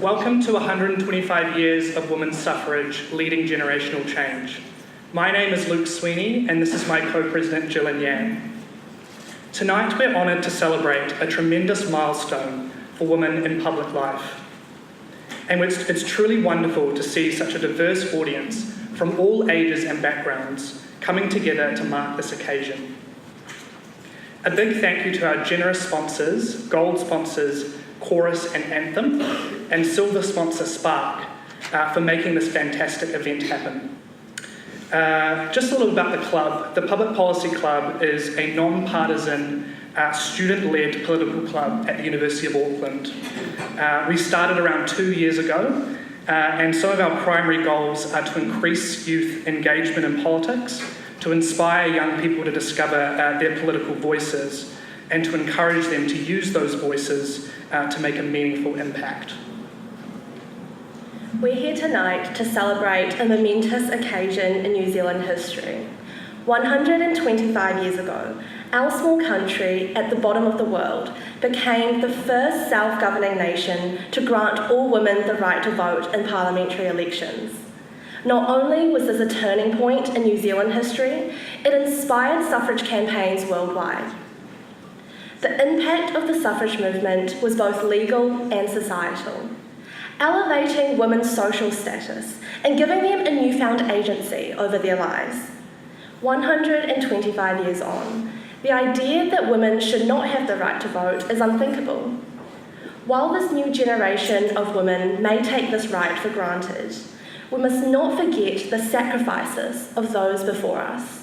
Welcome to 125 years of women's suffrage leading generational change. My name is Luke Sweeney, and this is my co-president, Gillian Yang. Tonight, we're honoured to celebrate a tremendous milestone for women in public life. And it's truly wonderful to see such a diverse audience from all ages and backgrounds coming together to mark this occasion. A big thank you to our generous sponsors, gold sponsors, Chorus and Anthem, and silver sponsor Spark for making this fantastic event happen. Just a little about the club. The Public Policy Club is a non-partisan, student-led political club at the University of Auckland. We started around 2 years ago, and some of our primary goals are to increase youth engagement in politics, to inspire young people to discover their political voices, and to encourage them to use those voices to make a meaningful impact. We're here tonight to celebrate a momentous occasion in New Zealand history. 125 years ago, our small country at the bottom of the world became the first self-governing nation to grant all women the right to vote in parliamentary elections. Not only was this a turning point in New Zealand history, it inspired suffrage campaigns worldwide. The impact of the suffrage movement was both legal and societal, elevating women's social status and giving them a newfound agency over their lives. 125 years on, the idea that women should not have the right to vote is unthinkable. While this new generation of women may take this right for granted, we must not forget the sacrifices of those before us.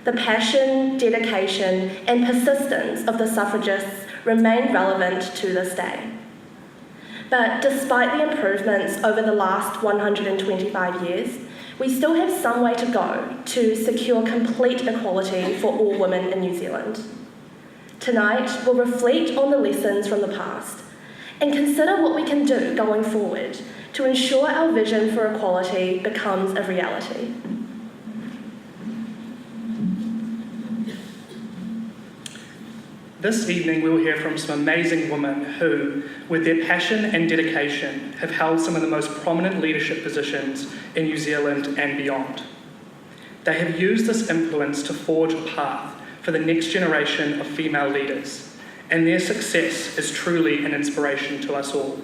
The passion, dedication, and persistence of the suffragists remain relevant to this day. But despite the improvements over the last 125 years, we still have some way to go to secure complete equality for all women in New Zealand. Tonight, we'll reflect on the lessons from the past and consider what we can do going forward to ensure our vision for equality becomes a reality. This evening, we will hear from some amazing women who, with their passion and dedication, have held some of the most prominent leadership positions in New Zealand and beyond. They have used this influence to forge a path for the next generation of female leaders, and their success is truly an inspiration to us all.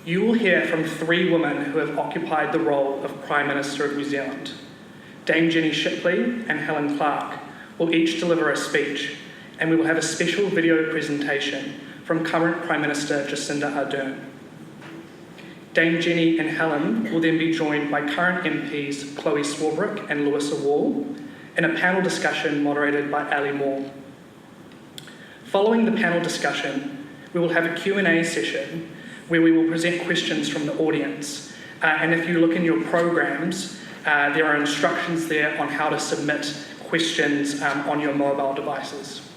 You will hear from 3 women who have occupied the role of Prime Minister of New Zealand. Dame Jenny Shipley and Helen Clark will each deliver a speech, and we will have a special video presentation from current Prime Minister Jacinda Ardern. Dame Jenny and Helen will then be joined by current MPs Chloe Swarbrick and Louisa in a panel discussion moderated by Ali Moore. Following the panel discussion, we will have a Q&A session where we will present questions from the audience. And if you look in your programs, there are instructions there on how to submit questions on your mobile devices.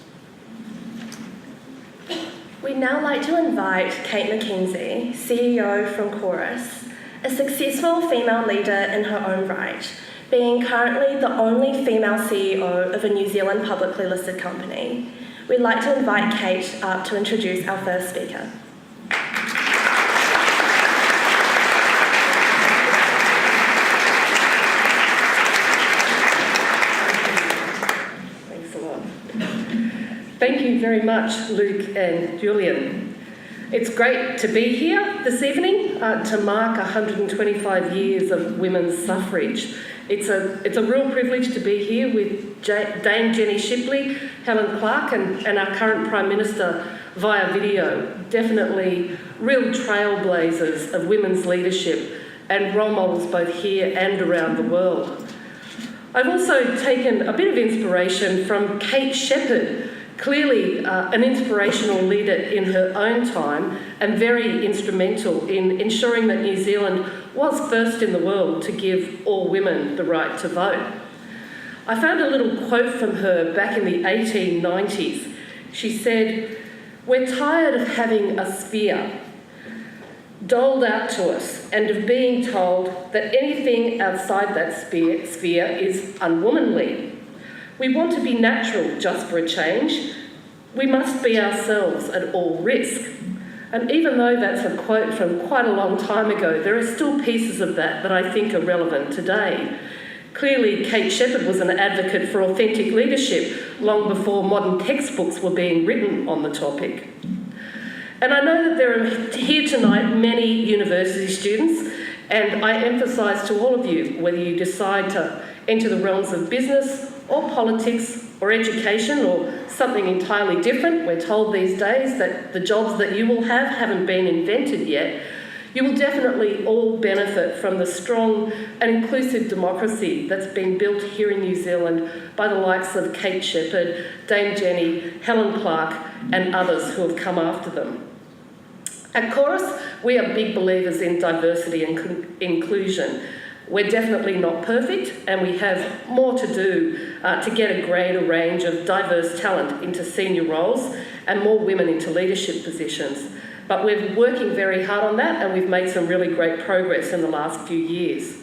We'd now like to invite Kate McKenzie, CEO from Chorus, a successful female leader in her own right, being currently the only female CEO of a New Zealand publicly listed company. We'd like to invite Kate up to introduce our first speaker. Thank you very much, Luke and Julian. It's great to be here this evening to mark 125 years of women's suffrage. It's a real privilege to be here with Dame Jenny Shipley, Helen Clark and our current Prime Minister via video. Definitely real trailblazers of women's leadership and role models both here and around the world. I've also taken a bit of inspiration from Kate Shepherd, clearly an inspirational leader in her own time and very instrumental in ensuring that New Zealand was first in the world to give all women the right to vote. I found a little quote from her back in the 1890s. She said, "We're tired of having a sphere doled out to us and of being told that anything outside that sphere is unwomanly. We want to be natural just for a change. We must be ourselves at all risk." And even though that's a quote from quite a long time ago, there are still pieces of that I think are relevant today. Clearly, Kate Shepherd was an advocate for authentic leadership long before modern textbooks were being written on the topic. And I know that there are here tonight many university students, and I emphasise to all of you, whether you decide to enter the realms of business or politics or education or something entirely different, we're told these days that the jobs that you will have haven't been invented yet, you will definitely all benefit from the strong and inclusive democracy that's been built here in New Zealand by the likes of Kate Shepherd, Dame Jenny, Helen Clark, and others who have come after them. At Chorus, we are big believers in diversity and inclusion. We're definitely not perfect, and we have more to do to get a greater range of diverse talent into senior roles and more women into leadership positions. But we're working very hard on that, and we've made some really great progress in the last few years.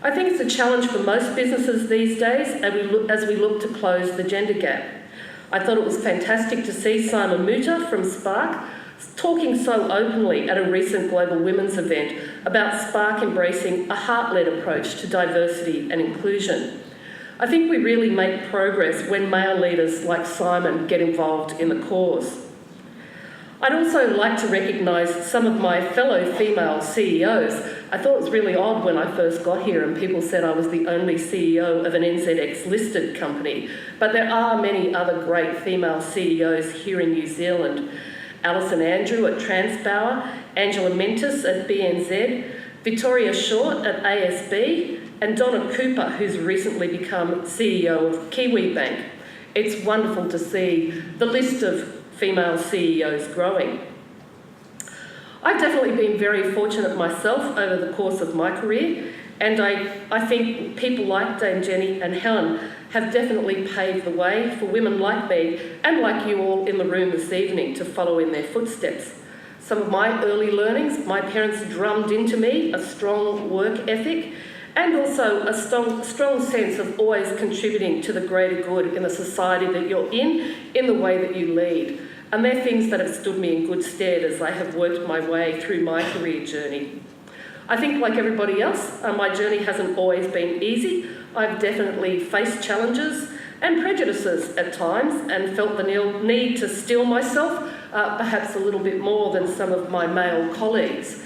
I think it's a challenge for most businesses these days as we look to close the gender gap. I thought it was fantastic to see Simon Mutter from Spark talking so openly at a recent Global Women's event about Spark embracing a heart-led approach to diversity and inclusion. I think we really make progress when male leaders like Simon get involved in the cause. I'd also like to recognise some of my fellow female CEOs. I thought it was really odd when I first got here and people said I was the only CEO of an NZX-listed company, but there are many other great female CEOs here in New Zealand. Alison Andrew at Transpower, Angela Mentis at BNZ, Victoria Short at ASB, and Donna Cooper, who's recently become CEO of Kiwi Bank. It's wonderful to see the list of female CEOs growing. I've definitely been very fortunate myself over the course of my career, and I think people like Dame Jenny and Helen have definitely paved the way for women like me and like you all in the room this evening to follow in their footsteps. Some of my early learnings, my parents drummed into me a strong work ethic and also a strong sense of always contributing to the greater good in the society that you're in the way that you lead. And they're things that have stood me in good stead as I have worked my way through my career journey. I think, like everybody else, my journey hasn't always been easy. I've definitely faced challenges and prejudices at times and felt the need to steel myself, perhaps a little bit more than some of my male colleagues.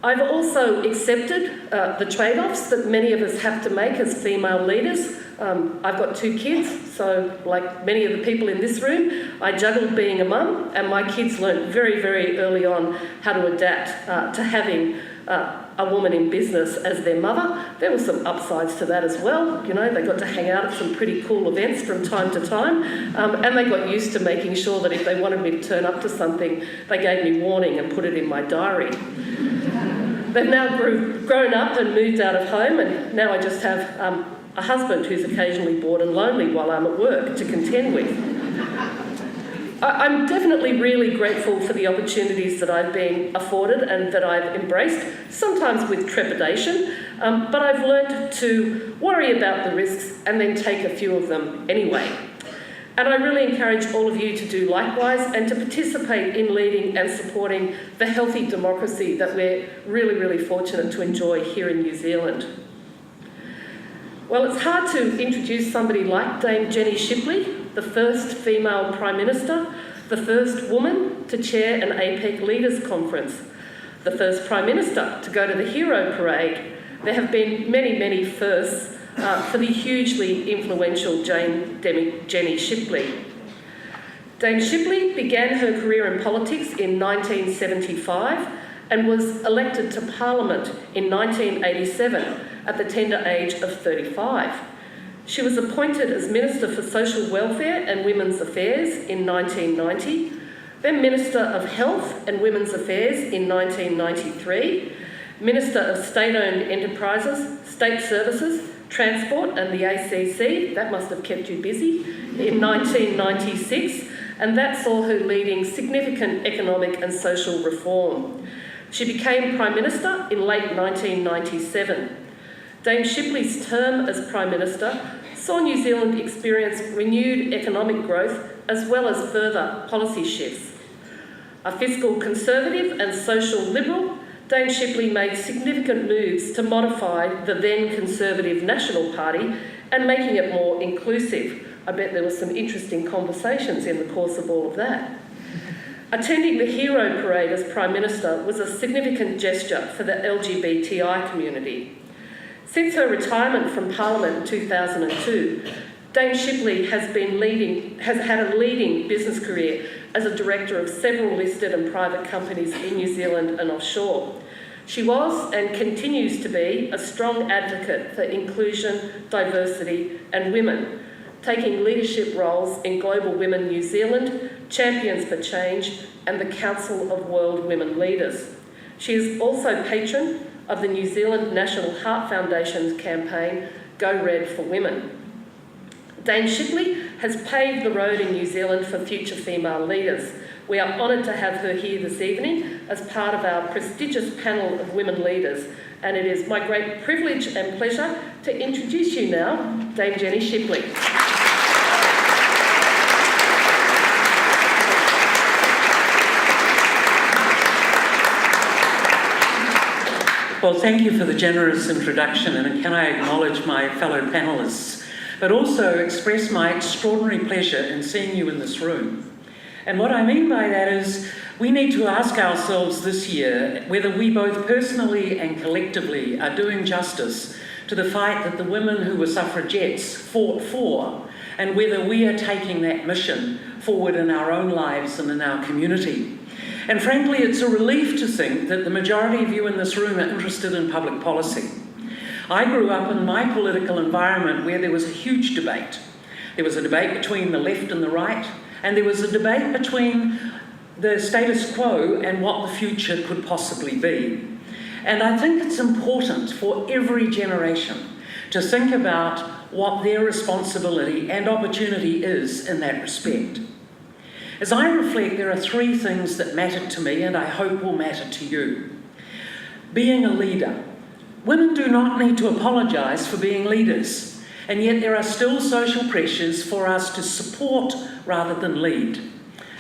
I've also accepted the trade-offs that many of us have to make as female leaders. I've got 2 kids, so like many of the people in this room, I juggled being a mum, and my kids learnt very, very early on how to adapt to having a woman in business as their mother. There were some upsides to that as well. You know, they got to hang out at some pretty cool events from time to time, and they got used to making sure that if they wanted me to turn up to something, they gave me warning and put it in my diary. They've now grown up and moved out of home, and now I just have a husband who's occasionally bored and lonely while I'm at work to contend with. I'm definitely really grateful for the opportunities that I've been afforded and that I've embraced, sometimes with trepidation, but I've learned to worry about the risks and then take a few of them anyway. And I really encourage all of you to do likewise and to participate in leading and supporting the healthy democracy that we're really, really fortunate to enjoy here in New Zealand. Well, it's hard to introduce somebody like Dame Jenny Shipley, the first female Prime Minister, the first woman to chair an APEC Leaders Conference, the first Prime Minister to go to the Hero Parade. There have been many, many firsts for the hugely influential Jenny Shipley. Dame Shipley began her career in politics in 1975 and was elected to Parliament in 1987 at the tender age of 35. She was appointed as Minister for Social Welfare and Women's Affairs in 1990, then Minister of Health and Women's Affairs in 1993, Minister of State-Owned Enterprises, State Services, Transport and the ACC, that must have kept you busy, in 1996, and that saw her leading significant economic and social reform. She became Prime Minister in late 1997. Dame Shipley's term as Prime Minister saw New Zealand experience renewed economic growth as well as further policy shifts. A fiscal conservative and social liberal, Dame Shipley made significant moves to modify the then Conservative National Party and making it more inclusive. I bet there were some interesting conversations in the course of all of that. Attending the Hero Parade as Prime Minister was a significant gesture for the LGBTI community. Since her retirement from Parliament in 2002, Dame Shipley has had a leading business career as a director of several listed and private companies in New Zealand and offshore. She was and continues to be a strong advocate for inclusion, diversity and women, taking leadership roles in Global Women New Zealand, Champions for Change and the Council of World Women Leaders. She is also patron of the New Zealand National Heart Foundation's campaign, Go Red for Women. Dame Shipley has paved the road in New Zealand for future female leaders. We are honoured to have her here this evening as part of our prestigious panel of women leaders, and it is my great privilege and pleasure to introduce you now, Dame Jenny Shipley. Well, thank you for the generous introduction, and can I acknowledge my fellow panellists, but also express my extraordinary pleasure in seeing you in this room. And what I mean by that is we need to ask ourselves this year whether we both personally and collectively are doing justice to the fight that the women who were suffragettes fought for, and whether we are taking that mission forward in our own lives and in our community. And frankly, it's a relief to think that the majority of you in this room are interested in public policy. I grew up in my political environment where there was a huge debate. There was a debate between the left and the right, and there was a debate between the status quo and what the future could possibly be. And I think it's important for every generation to think about what their responsibility and opportunity is in that respect. As I reflect, there are three things that matter to me and I hope will matter to you. Being a leader. Women do not need to apologise for being leaders, and yet there are still social pressures for us to support rather than lead.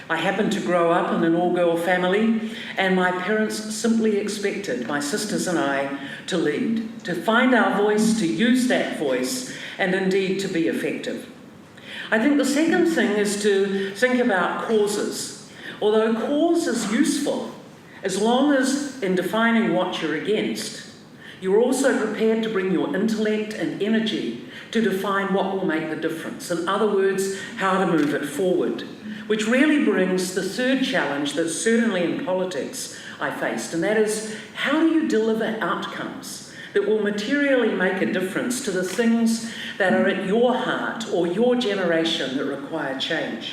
I happened to grow up in an all-girl family, and my parents simply expected my sisters and I to lead, to find our voice, to use that voice, and indeed to be effective. I think the second thing is to think about causes. Although cause is useful, as long as in defining what you're against, you're also prepared to bring your intellect and energy to define what will make the difference. In other words, how to move it forward. Which really brings the third challenge that certainly in politics I faced, and that is, how do you deliver outcomes that will materially make a difference to the things that are at your heart or your generation that require change?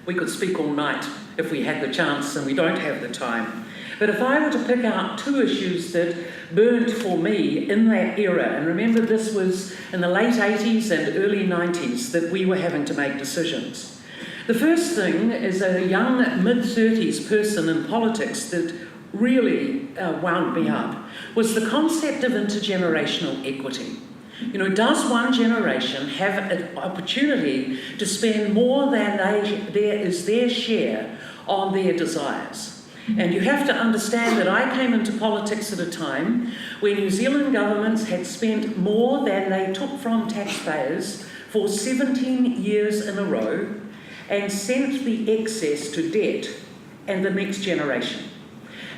We could speak all night if we had the chance, and we don't have the time. But if I were to pick out two issues that burnt for me in that era, and remember this was in the late 80s and early 90s that we were having to make decisions. The first thing is a young mid-30s person in politics that really wound me up was the concept of intergenerational equity. You know, does one generation have an opportunity to spend more than is their share on their desires? And you have to understand that I came into politics at a time where New Zealand governments had spent more than they took from taxpayers for 17 years in a row and sent the excess to debt and the next generation.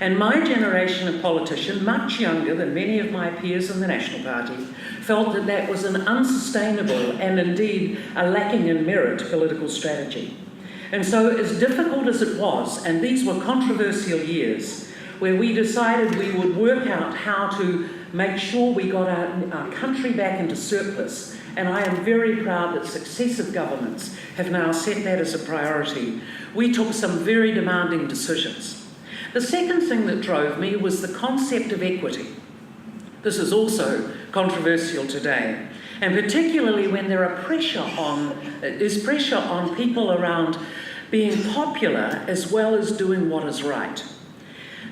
And my generation of politician, much younger than many of my peers in the National Party, felt that that was an unsustainable and indeed a lacking in merit political strategy. And so as difficult as it was, and these were controversial years, where we decided we would work out how to make sure we got our country back into surplus, and I am very proud that successive governments have now set that as a priority. We took some very demanding decisions. The second thing that drove me was the concept of equity. This is also controversial today, and particularly when there are pressure on people around being popular as well as doing what is right.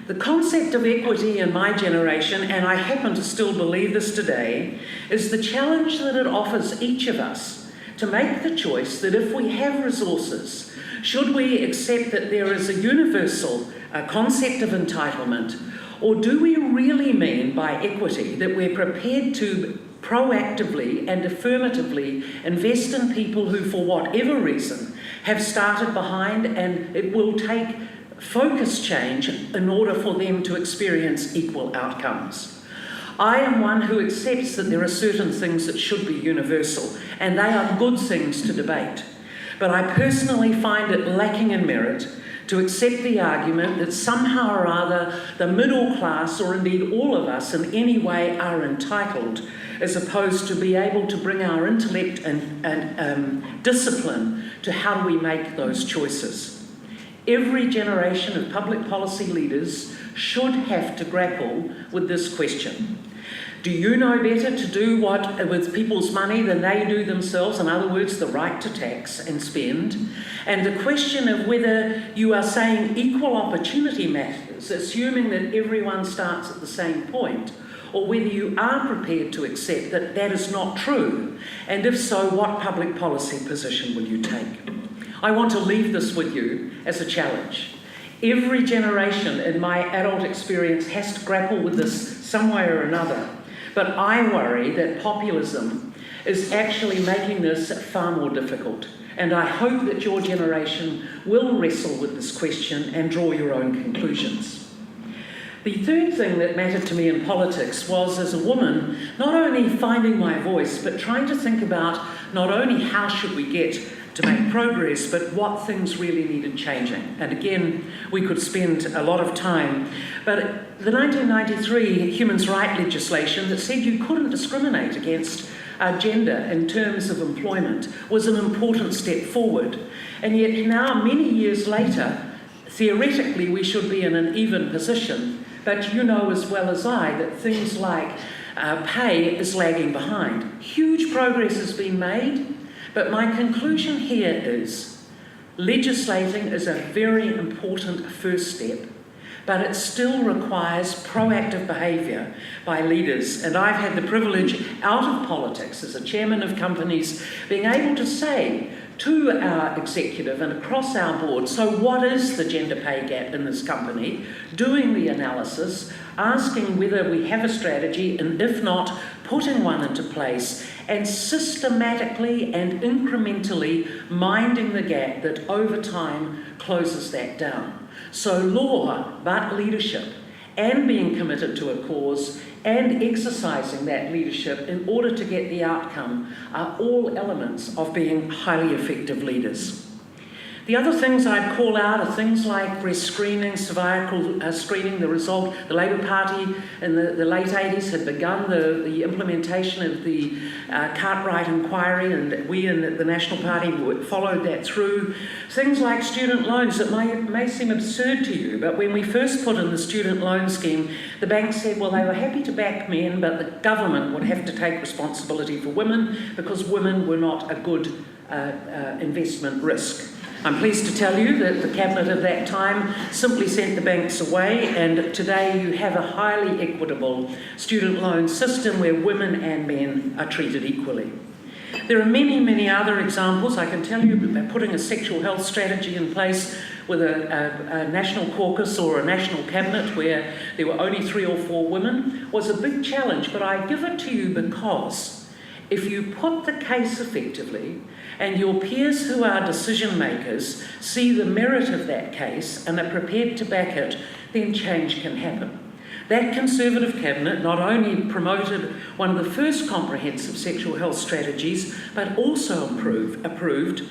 The concept of equity in my generation, and I happen to still believe this today, is the challenge that it offers each of us to make the choice that if we have resources, Should we accept that there is a universal concept of entitlement, or do we really mean by equity that we're prepared to proactively and affirmatively invest in people who, for whatever reason, have started behind, and it will take focus change in order for them to experience equal outcomes? I am one who accepts that there are certain things that should be universal, and they are good things to debate. But I personally find it lacking in merit to accept the argument that somehow or other the middle class, or indeed all of us in any way, are entitled, as opposed to be able to bring our intellect and discipline to how do we make those choices. Every generation of public policy leaders should have to grapple with this question. Do you know better to do what with people's money than they do themselves? In other words, the right to tax and spend. And the question of whether you are saying equal opportunity matters, assuming that everyone starts at the same point, or whether you are prepared to accept that that is not true. And if so, what public policy position will you take? I want to leave this with you as a challenge. Every generation in my adult experience has to grapple with this some way or another. But I worry that populism is actually making this far more difficult. And I hope that your generation will wrestle with this question and draw your own conclusions. The third thing that mattered to me in politics was, as a woman, not only finding my voice, but trying to think about not only how should we get to make progress, but what things really needed changing. And again, we could spend a lot of time. But the 1993 human rights legislation that said you couldn't discriminate against gender in terms of employment was an important step forward. And yet now, many years later, theoretically we should be in an even position. But you know as well as I that things like pay is lagging behind. Huge progress has been made. But my conclusion here is legislating is a very important first step, but it still requires proactive behaviour by leaders. And I've had the privilege out of politics as a chairman of companies being able to say to our executive and across our board, so what is the gender pay gap in this company? Doing the analysis, asking whether we have a strategy, and if not, putting one into place, and systematically and incrementally minding the gap that over time closes that down. So law, but leadership, and being committed to a cause, and exercising that leadership in order to get the outcome are all elements of being highly effective leaders. The other things I'd call out are things like breast screening, cervical screening. The Labour Party in the late 80s had begun the implementation of the Cartwright inquiry, and we in the National Party followed that through. Things like student loans that may seem absurd to you, but when we first put in the student loan scheme, the bank said, well, they were happy to back men, but the government would have to take responsibility for women because women were not a good investment risk. I'm pleased to tell you that the Cabinet of that time simply sent the banks away, and today you have a highly equitable student loan system where women and men are treated equally. There are many, many other examples. I can tell you putting a sexual health strategy in place with a national caucus or a national cabinet where there were only 3 or 4 women was a big challenge, but I give it to you because if you put the case effectively and your peers who are decision makers see the merit of that case and are prepared to back it, then change can happen. That Conservative cabinet not only promoted one of the first comprehensive sexual health strategies, but also approved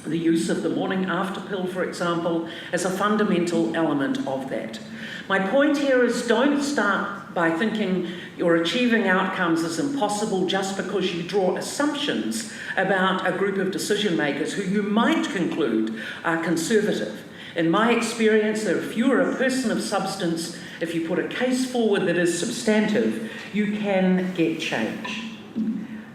the use of the morning after pill, for example, as a fundamental element of that. My point here is don't start by thinking your achieving outcomes is impossible just because you draw assumptions about a group of decision makers who you might conclude are conservative. In my experience, if you are a person of substance, if you put a case forward that is substantive, you can get change.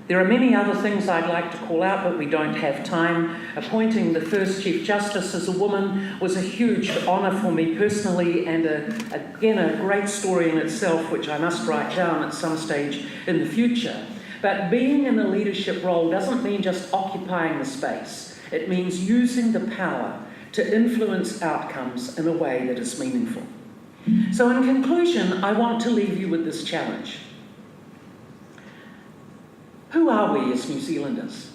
There are many other things I'd like to call out, but we don't have time. Appointing the first Chief Justice as a woman was a huge honour for me personally, and again, a great story in itself, which I must write down at some stage in the future. But being in a leadership role doesn't mean just occupying the space. It means using the power to influence outcomes in a way that is meaningful. So in conclusion, I want to leave you with this challenge. Who are we as New Zealanders?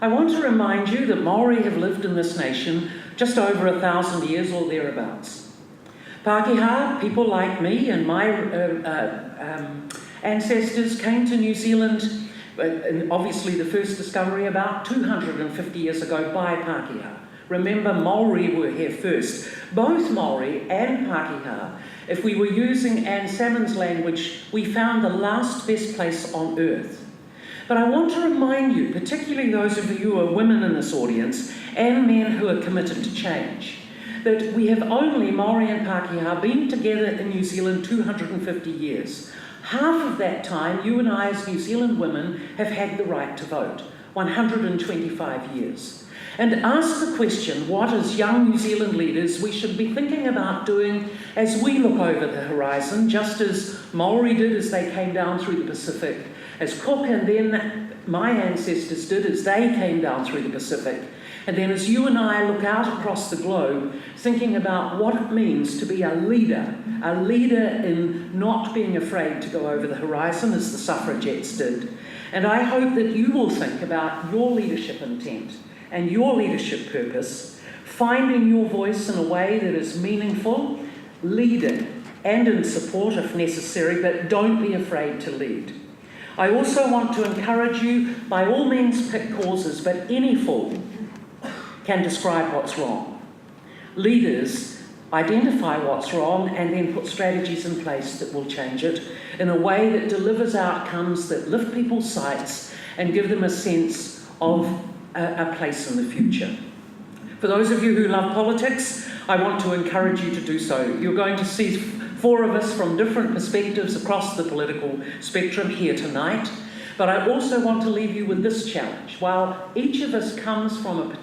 I want to remind you that Maori have lived in this nation just over 1,000 years or thereabouts. Pākehā, people like me and my ancestors came to New Zealand, and obviously the first discovery about 250 years ago by Pākehā. Remember, Maori were here first. Both Maori and Pākehā, if we were using Anne Salmon's language, we found the last best place on earth. But I want to remind you, particularly those of you who are women in this audience, and men who are committed to change, that we have only, Maori and Pākehā, been together in New Zealand 250 years. Half of that time, you and I as New Zealand women have had the right to vote, 125 years. And ask the question, what as young New Zealand leaders we should be thinking about doing as we look over the horizon, just as Maori did as they came down through the Pacific, as Cook and then my ancestors did as they came down through the Pacific, and then as you and I look out across the globe, thinking about what it means to be a leader in not being afraid to go over the horizon as the suffragettes did. And I hope that you will think about your leadership intent and your leadership purpose, finding your voice in a way that is meaningful, leading, and in support if necessary, but don't be afraid to lead. I also want to encourage you, by all means pick causes, but any fool can describe what's wrong. Leaders identify what's wrong and then put strategies in place that will change it in a way that delivers outcomes that lift people's sights and give them a sense of a place in the future. For those of you who love politics, I want to encourage you to do so. You're going to see 4 of us from different perspectives across the political spectrum here tonight. But I also want to leave you with this challenge. While each of us comes from a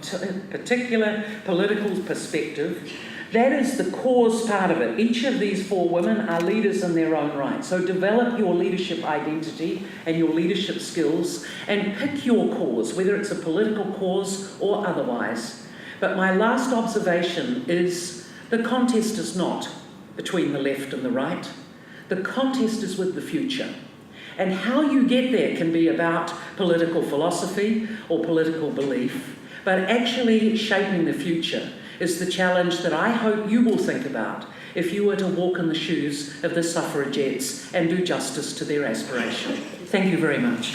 particular political perspective, that is the cause part of it. Each of these 4 women are leaders in their own right. So develop your leadership identity and your leadership skills and pick your cause, whether it's a political cause or otherwise. But my last observation is the contest is not between the left and the right. The contest is with the future. And how you get there can be about political philosophy or political belief, but actually shaping the future is the challenge that I hope you will think about if you were to walk in the shoes of the suffragettes and do justice to their aspiration. Thank you very much.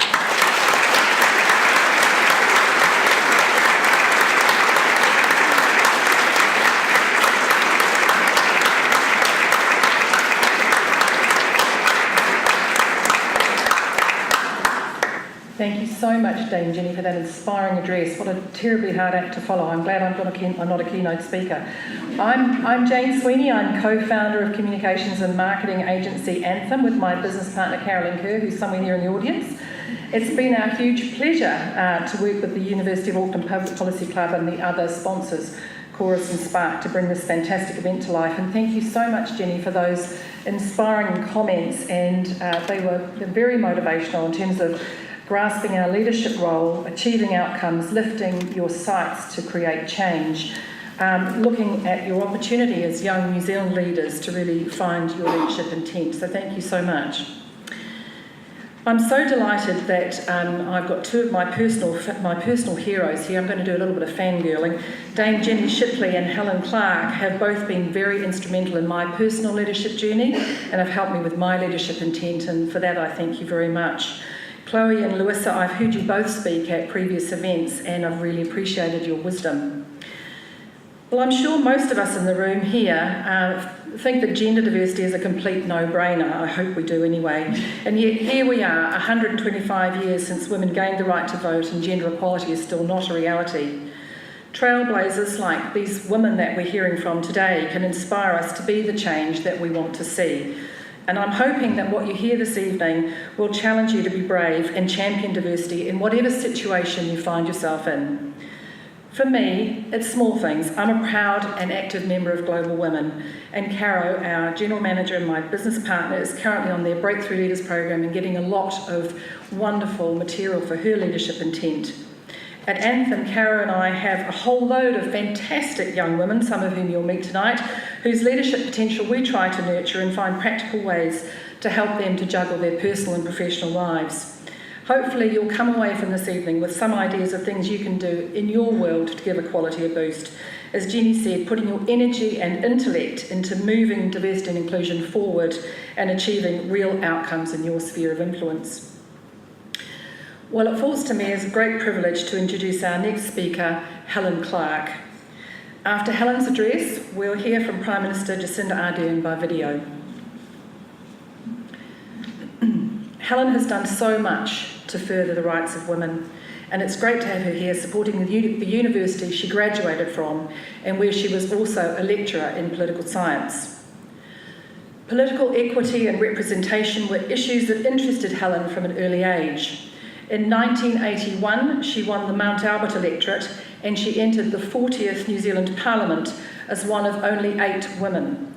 Thank you so much, Dame Jenny, for that inspiring address. What a terribly hard act to follow. I'm glad I'm not a keynote speaker. I'm Jane Sweeney. I'm co-founder of communications and marketing agency Anthem with my business partner Carolyn Kerr, who's somewhere here in the audience. It's been our huge pleasure to work with the University of Auckland Public Policy Club and the other sponsors, Chorus and Spark, to bring this fantastic event to life. And thank you so much, Jenny, for those inspiring comments. And they're very motivational in terms of grasping our leadership role, achieving outcomes, lifting your sights to create change, looking at your opportunity as young New Zealand leaders to really find your leadership intent. So thank you so much. I'm so delighted that I've got 2 of my personal heroes here. I'm going to do a little bit of fangirling. Dame Jenny Shipley and Helen Clark have both been very instrumental in my personal leadership journey and have helped me with my leadership intent, and for that I thank you very much. Chloe and Louisa, I've heard you both speak at previous events and I've really appreciated your wisdom. Well, I'm sure most of us in the room here think that gender diversity is a complete no-brainer. I hope we do anyway. And yet here we are, 125 years since women gained the right to vote and gender equality is still not a reality. Trailblazers like these women that we're hearing from today can inspire us to be the change that we want to see. And I'm hoping that what you hear this evening will challenge you to be brave and champion diversity in whatever situation you find yourself in. For me, it's small things. I'm a proud and active member of Global Women, and Caro, our General Manager and my business partner, is currently on their Breakthrough Leaders program and getting a lot of wonderful material for her leadership intent. At Anthem, Cara and I have a whole load of fantastic young women, some of whom you'll meet tonight, whose leadership potential we try to nurture and find practical ways to help them to juggle their personal and professional lives. Hopefully you'll come away from this evening with some ideas of things you can do in your world to give equality a boost. As Jenny said, putting your energy and intellect into moving diversity and inclusion forward and achieving real outcomes in your sphere of influence. Well, it falls to me as a great privilege to introduce our next speaker, Helen Clark. After Helen's address, we'll hear from Prime Minister Jacinda Ardern by video. Helen has done so much to further the rights of women, and it's great to have her here supporting the university she graduated from and where she was also a lecturer in political science. Political equity and representation were issues that interested Helen from an early age. In 1981, she won the Mount Albert electorate and she entered the 40th New Zealand Parliament as one of only 8 women.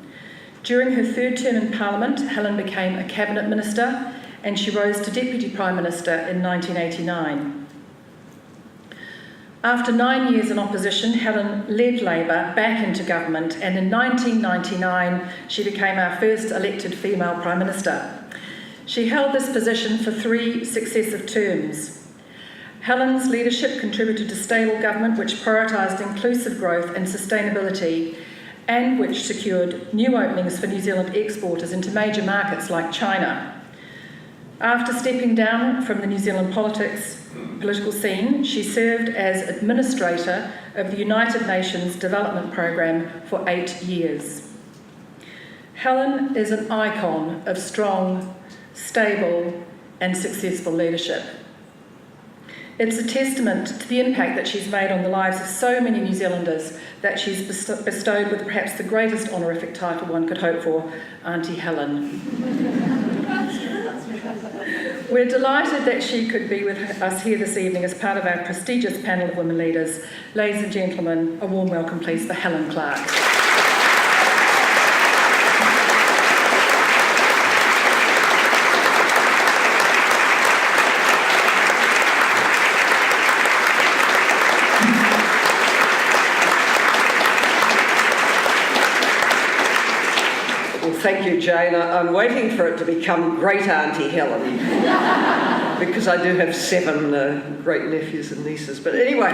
During her third term in Parliament, Helen became a cabinet minister and she rose to Deputy Prime Minister in 1989. After 9 years in opposition, Helen led Labour back into government, and in 1999 she became our first elected female Prime Minister. She held this position for 3 successive terms. Helen's leadership contributed to stable government which prioritised inclusive growth and sustainability, and which secured new openings for New Zealand exporters into major markets like China. After stepping down from the New Zealand political scene, she served as administrator of the United Nations Development Programme for 8 years. Helen is an icon of strong, stable and successful leadership. It's a testament to the impact that she's made on the lives of so many New Zealanders that she's bestowed with perhaps the greatest honorific title one could hope for, Auntie Helen. We're delighted that she could be with us here this evening as part of our prestigious panel of women leaders. Ladies and gentlemen, a warm welcome please for Helen Clark. Thank you, Jane. I'm waiting for it to become Great Auntie Helen because I do have 7 great nephews and nieces. But anyway,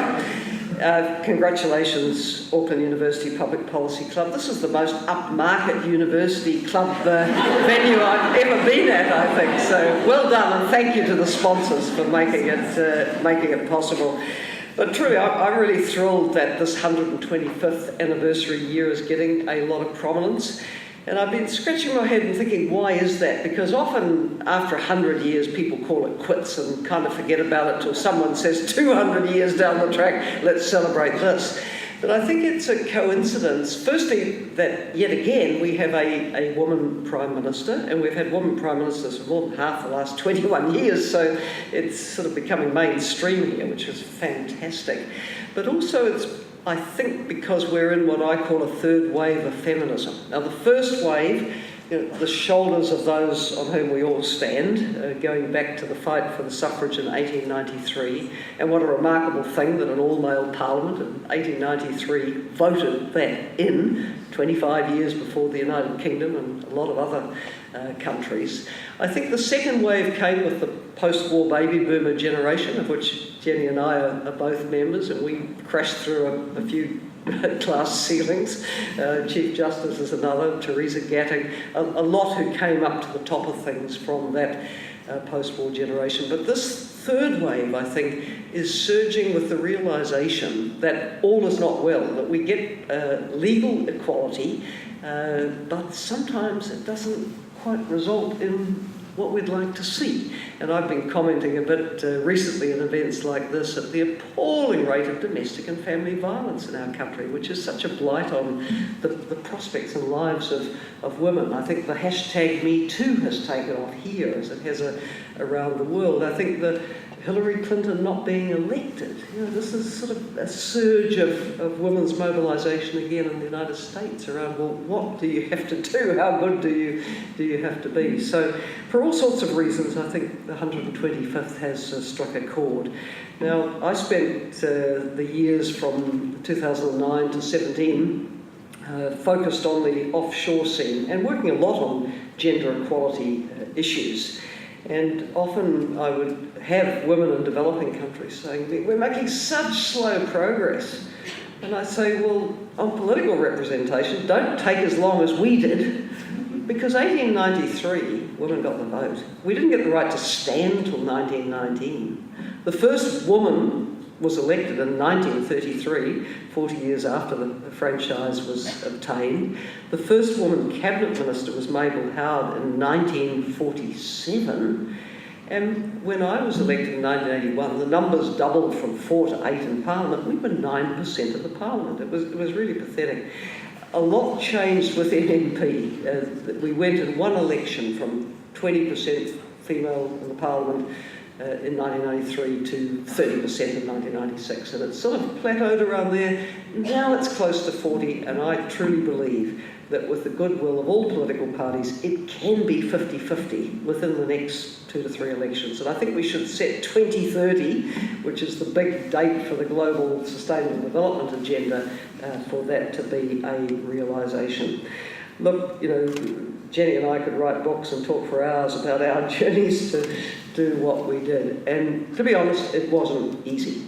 congratulations, Auckland University Public Policy Club. This is the most upmarket university club venue I've ever been at, I think. So well done, and thank you to the sponsors for making it possible. But truly, I'm really thrilled that this 125th anniversary year is getting a lot of prominence. And I've been scratching my head and thinking, why is that? Because often after 100 years, people call it quits and kind of forget about it till someone says 200 years down the track, let's celebrate this. But I think it's a coincidence, firstly, that yet again we have a woman Prime Minister, and we've had women Prime Ministers for more than half the last 21 years, so it's sort of becoming mainstream here, which is fantastic. But also it's, I think, because we're in what I call a third wave of feminism. Now, the first wave, the shoulders of those on whom we all stand, going back to the fight for the suffrage in 1893, and what a remarkable thing that an all-male parliament in 1893 voted that in, 25 years before the United Kingdom and a lot of other countries. I think the second wave came with the post-war baby boomer generation, of which Jenny and I are both members, and we crashed through a few glass ceilings. Chief Justice is another, Theresa Gatting, a lot who came up to the top of things from that post-war generation. But this third wave, I think, is surging with the realisation that all is not well, that we get legal equality, but sometimes it doesn't quite result in what we'd like to see. And I've been commenting a bit recently in events like this at the appalling rate of domestic and family violence in our country, which is such a blight on the prospects and lives of women. I think the hashtag #MeToo has taken off here, as it has a around the world. I think that Hillary Clinton not being elected, this is sort of a surge of women's mobilisation again in the United States around, well, what do you have to do? How good do you have to be? So for all sorts of reasons, I think the 125th has struck a chord. Now, I spent the years from 2009 to 17 focused on the offshore scene and working a lot on gender equality issues. And often I would have women in developing countries saying, we're making such slow progress. And I say, well, on political representation, don't take as long as we did, because 1893, women got the vote. We didn't get the right to stand till 1919. The first woman was elected in 1933, 40 years after the franchise was obtained. The first woman cabinet minister was Mabel Howard in 1947. And when I was elected in 1981, the numbers doubled from 4 to 8 in Parliament. We were 9% of the Parliament. It was really pathetic. A lot changed with NMP. We went in one election from 20% female in the Parliament in 1993 to 30% in 1996, and it's sort of plateaued around there. Now it's close to 40, and I truly believe that with the goodwill of all political parties, it can be 50-50 within the next 2 to 3 elections. And I think we should set 2030, which is the big date for the Global Sustainable Development Agenda, for that to be a realisation. Look, Jenny and I could write books and talk for hours about our journeys to do what we did. And to be honest, it wasn't easy,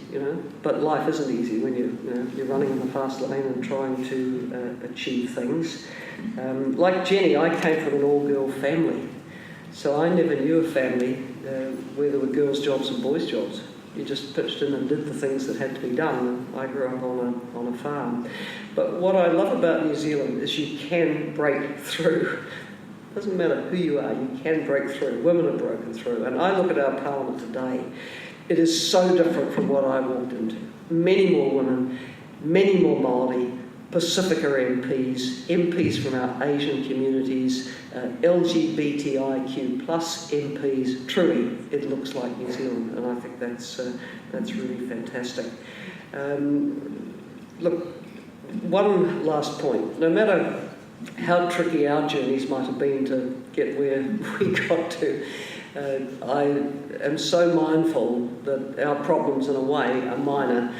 but life isn't easy when you're running in the fast lane and trying to achieve things. Like Jenny, I came from an all-girl family, so I never knew a family where there were girls' jobs and boys' jobs. You just pitched in and did the things that had to be done. I grew up on a farm. But what I love about New Zealand is you can break through. It doesn't matter who you are, you can break through. Women have broken through. And I look at our parliament today, it is so different from what I walked into. Many more women, many more Māori, Pacifica MPs from our Asian communities, LGBTIQ plus MPs. Truly, it looks like New Zealand, and I think that's really fantastic. Look, one last point. No matter how tricky our journeys might have been to get where we got to, I am so mindful that our problems, in a way, are minor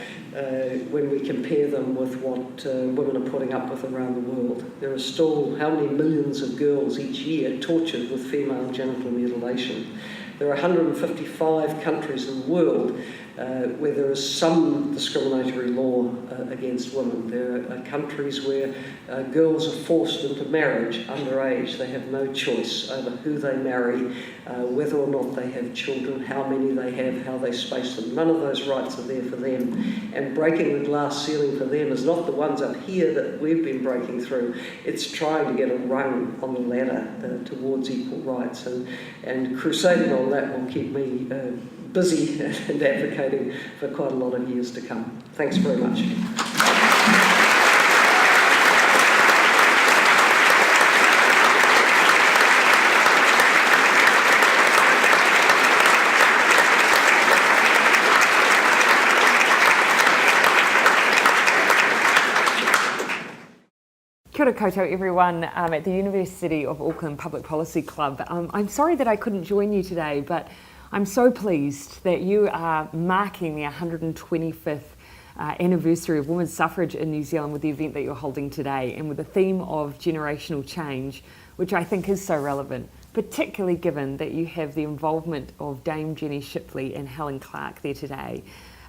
when we compare them with what women are putting up with around the world. There are still how many millions of girls each year tortured with female genital mutilation. There are 155 countries in the world where there is some discriminatory law against women. There are countries where girls are forced into marriage underage. They have no choice over who they marry, whether or not they have children, how many they have, how they space them. None of those rights are there for them. And breaking the glass ceiling for them is not the ones up here that we've been breaking through. It's trying to get a rung on the ladder towards equal rights. And crusading on that will keep me busy and advocating for quite a lot of years to come. Thanks very much. Kia ora koutou everyone at the University of Auckland Public Policy Club. I'm sorry that I couldn't join you today, but I'm so pleased that you are marking the 125th anniversary of women's suffrage in New Zealand with the event that you're holding today, and with the theme of generational change, which I think is so relevant, particularly given that you have the involvement of Dame Jenny Shipley and Helen Clark there today.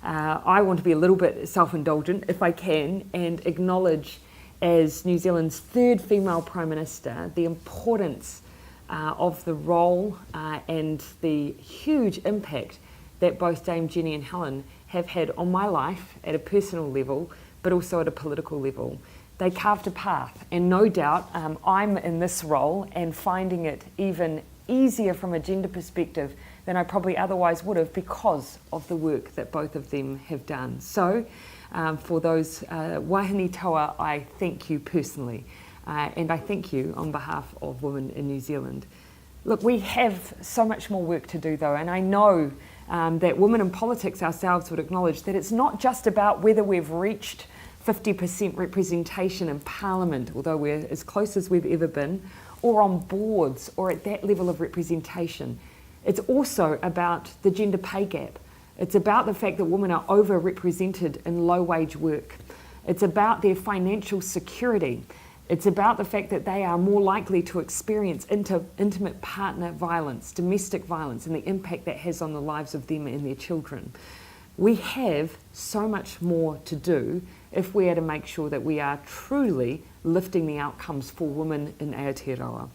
I want to be a little bit self-indulgent, if I can, and acknowledge, as New Zealand's third female Prime Minister, the importance of the role and the huge impact that both Dame Jenny and Helen have had on my life at a personal level, but also at a political level. They carved a path, and no doubt I'm in this role and finding it even easier from a gender perspective than I probably otherwise would have, because of the work that both of them have done. So for those wahine toa, I thank you personally, and I thank you on behalf of women in New Zealand. Look, we have so much more work to do though, and I know that women in politics ourselves would acknowledge that it's not just about whether we've reached 50% representation in Parliament, although we're as close as we've ever been, or on boards, or at that level of representation. It's also about the gender pay gap. It's about the fact that women are overrepresented in low-wage work. It's about their financial security. It's about the fact that they are more likely to experience intimate partner violence, domestic violence, and the impact that has on the lives of them and their children. We have so much more to do if we are to make sure that we are truly lifting the outcomes for women in Aotearoa.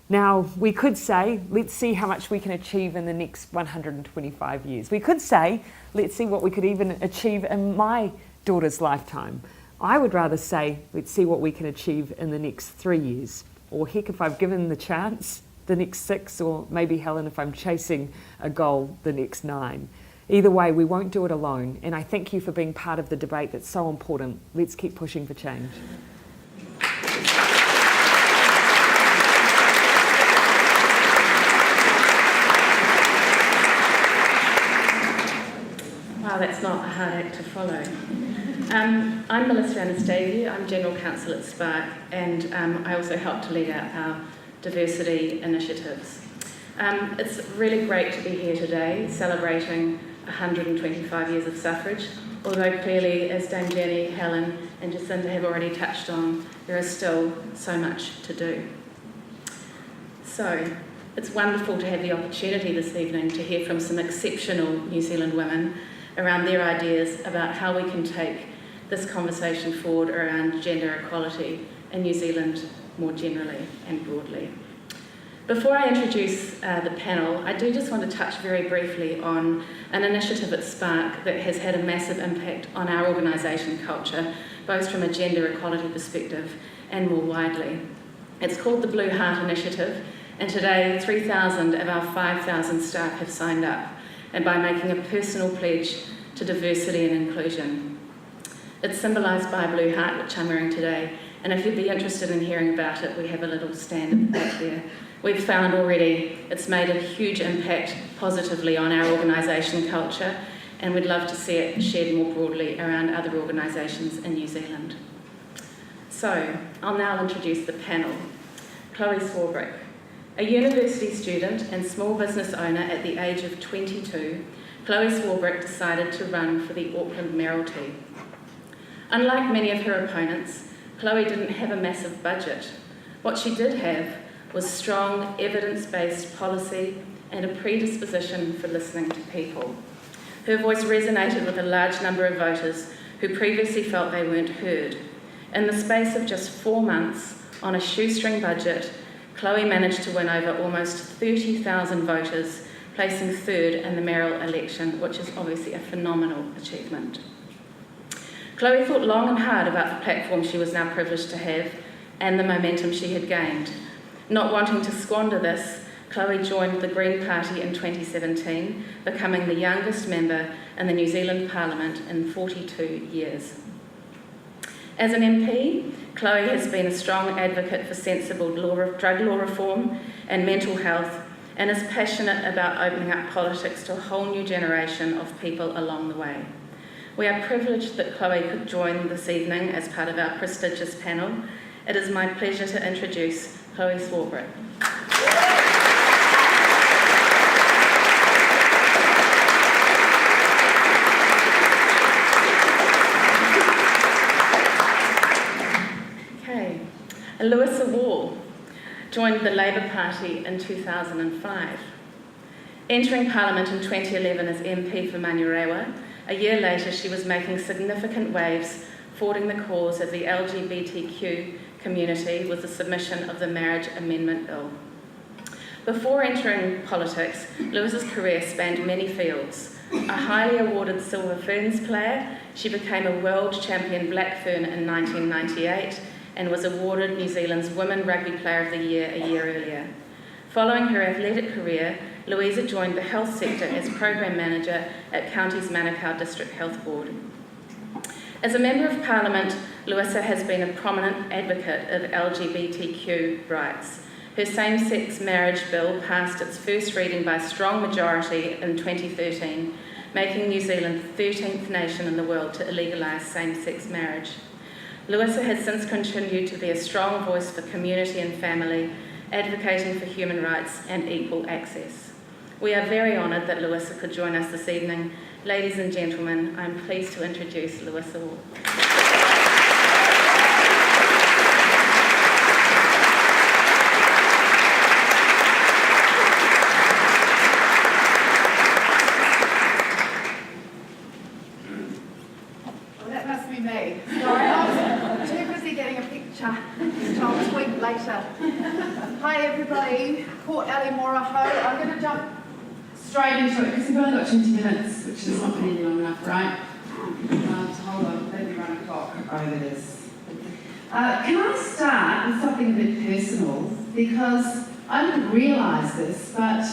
Now, we could say, let's see how much we can achieve in the next 125 years. We could say, let's see what we could even achieve in my daughter's lifetime. I would rather say, let's see what we can achieve in the next 3 years. Or heck, if I've given the chance, the next 6, or maybe, Helen, if I'm chasing a goal, the next 9. Either way, we won't do it alone. And I thank you for being part of the debate that's so important. Let's keep pushing for change. Wow, that's not a hard act to follow. I'm Melissa Anastasia, I'm General Counsel at Spark, and I also help to lead out our diversity initiatives. It's really great to be here today celebrating 125 years of suffrage, although clearly, as Dame Jenny, Helen and Jacinda have already touched on, there is still so much to do. So, it's wonderful to have the opportunity this evening to hear from some exceptional New Zealand women around their ideas about how we can take this conversation forward around gender equality in New Zealand more generally and broadly. Before I introduce the panel, I do just want to touch very briefly on an initiative at Spark that has had a massive impact on our organisation culture, both from a gender equality perspective and more widely. It's called the Blue Heart Initiative, and today 3,000 of our 5,000 staff have signed up, and by making a personal pledge to diversity and inclusion. It's symbolised by a blue heart, which I'm wearing today, and if you'd be interested in hearing about it, we have a little stand at the back there. We've found already it's made a huge impact positively on our organisation culture, and we'd love to see it shared more broadly around other organisations in New Zealand. So, I'll now introduce the panel. Chloe Swarbrick, a university student and small business owner at the age of 22, Chloe Swarbrick decided to run for the Auckland Mayoralty. Unlike many of her opponents, Chloe didn't have a massive budget. What she did have was strong, evidence-based policy and a predisposition for listening to people. Her voice resonated with a large number of voters who previously felt they weren't heard. In the space of just 4 months, on a shoestring budget, Chloe managed to win over almost 30,000 voters, placing third in the mayoral election, which is obviously a phenomenal achievement. Chloe thought long and hard about the platform she was now privileged to have and the momentum she had gained. Not wanting to squander this, Chloe joined the Green Party in 2017, becoming the youngest member in the New Zealand Parliament in 42 years. As an MP, Chloe has been a strong advocate for sensible drug law reform and mental health, and is passionate about opening up politics to a whole new generation of people along the way. We are privileged that Chloe could join this evening as part of our prestigious panel. It is my pleasure to introduce Chloe Swarbrick. Okay, Louisa joined the Labour Party in 2005. Entering Parliament in 2011 as MP for Manurewa, a year later she was making significant waves forwarding the cause of the LGBTQ community with the submission of the Marriage Amendment Bill. Before entering politics, Louisa's career spanned many fields. A highly awarded Silver Ferns player, she became a world champion Black Fern in 1998 and was awarded New Zealand's Women Rugby Player of the Year a year earlier. Following her athletic career, Louisa joined the health sector as Program Manager at County's Manukau District Health Board. As a Member of Parliament, Louisa has been a prominent advocate of LGBTQ rights. Her same-sex marriage bill passed its first reading by a strong majority in 2013, making New Zealand the 13th nation in the world to legalise same-sex marriage. Louisa has since continued to be a strong voice for community and family, advocating for human rights and equal access. We are very honoured that Louisa could join us this evening. Ladies and gentlemen, I'm pleased to introduce Louisa Wall. Hi everybody, Court Ali Moraho. I'm going to jump straight into it because we've only got 20 minutes, which is not really long enough, right? So hold on, let me run a clock over this. Can I start with something a bit personal? Because I didn't realise this, but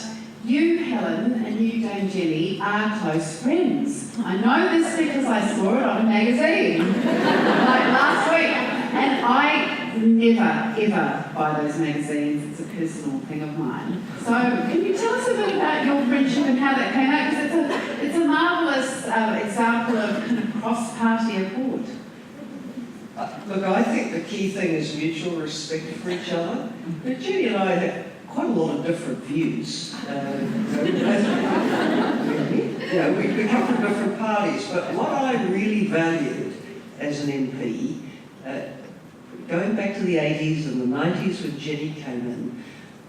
you, Helen, and you, Dame Jenny, are close friends. I know this because I saw it on a magazine, like last week. And I never, ever buy those magazines. It's a personal thing of mine. So can you tell us a bit about your friendship and how that came out? Because it's a marvellous example of kind of cross-party accord. Look, I think the key thing is mutual respect for each other. But Jenny and I have quite a lot of different views. We come from different parties, but what I really valued as an MP, going back to the 80s and the 90s when Jenny came in,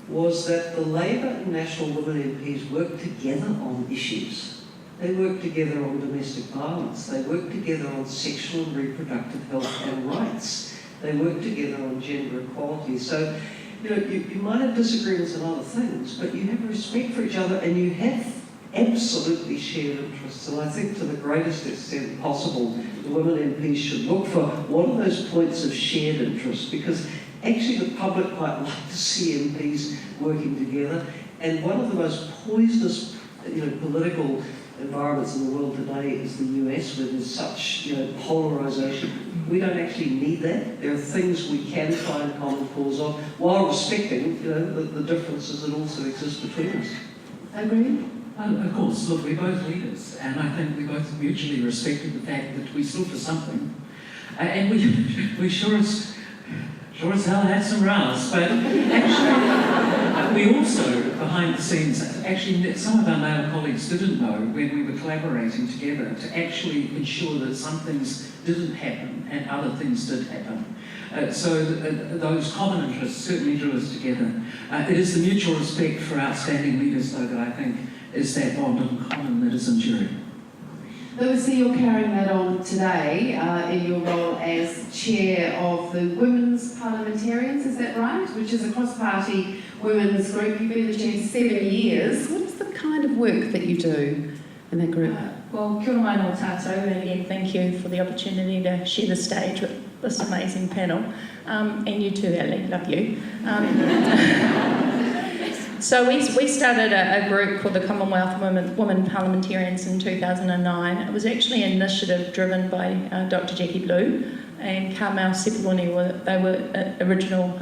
was that the Labour and National Women MPs worked together on issues. They worked together on domestic violence. They worked together on sexual and reproductive health and rights. They worked together on gender equality. So, you might have disagreements on other things, but you have respect for each other and you have absolutely shared interests. And I think to the greatest extent possible, the women MPs should look for what are those points of shared interest, because actually the public might like to see MPs working together. And one of the most poisonous political environments in the world today is the US, where there's such polarisation. We don't actually need that. There are things we can find common cause on, while respecting the differences that also exist between us. Agree? Of course, look, we're both leaders, and I think we both mutually respected the fact that we stood for something. And we sure as hell had some rows, but actually, we also, behind the scenes, actually some of our male colleagues didn't know when we were collaborating together to actually ensure that some things didn't happen and other things did happen. So those common interests certainly drew us together. It is the mutual respect for outstanding leaders, though, that I think is that bond in common that is enduring. Louisa, you're carrying that on today in your role as chair of the Women's Parliamentarians, is that right? Which is a cross-party women's group. You've been the chair 7 years. What is the kind of work that you do in that group? Well, kia ora mai no tātou, and again, thank you for the opportunity to share the stage with this amazing panel. And you too, Ali, love you. So we started a group called the Commonwealth Women Parliamentarians in 2009. It was actually an initiative driven by Dr. Jackie Blue and Carmel Sepuloni. They were original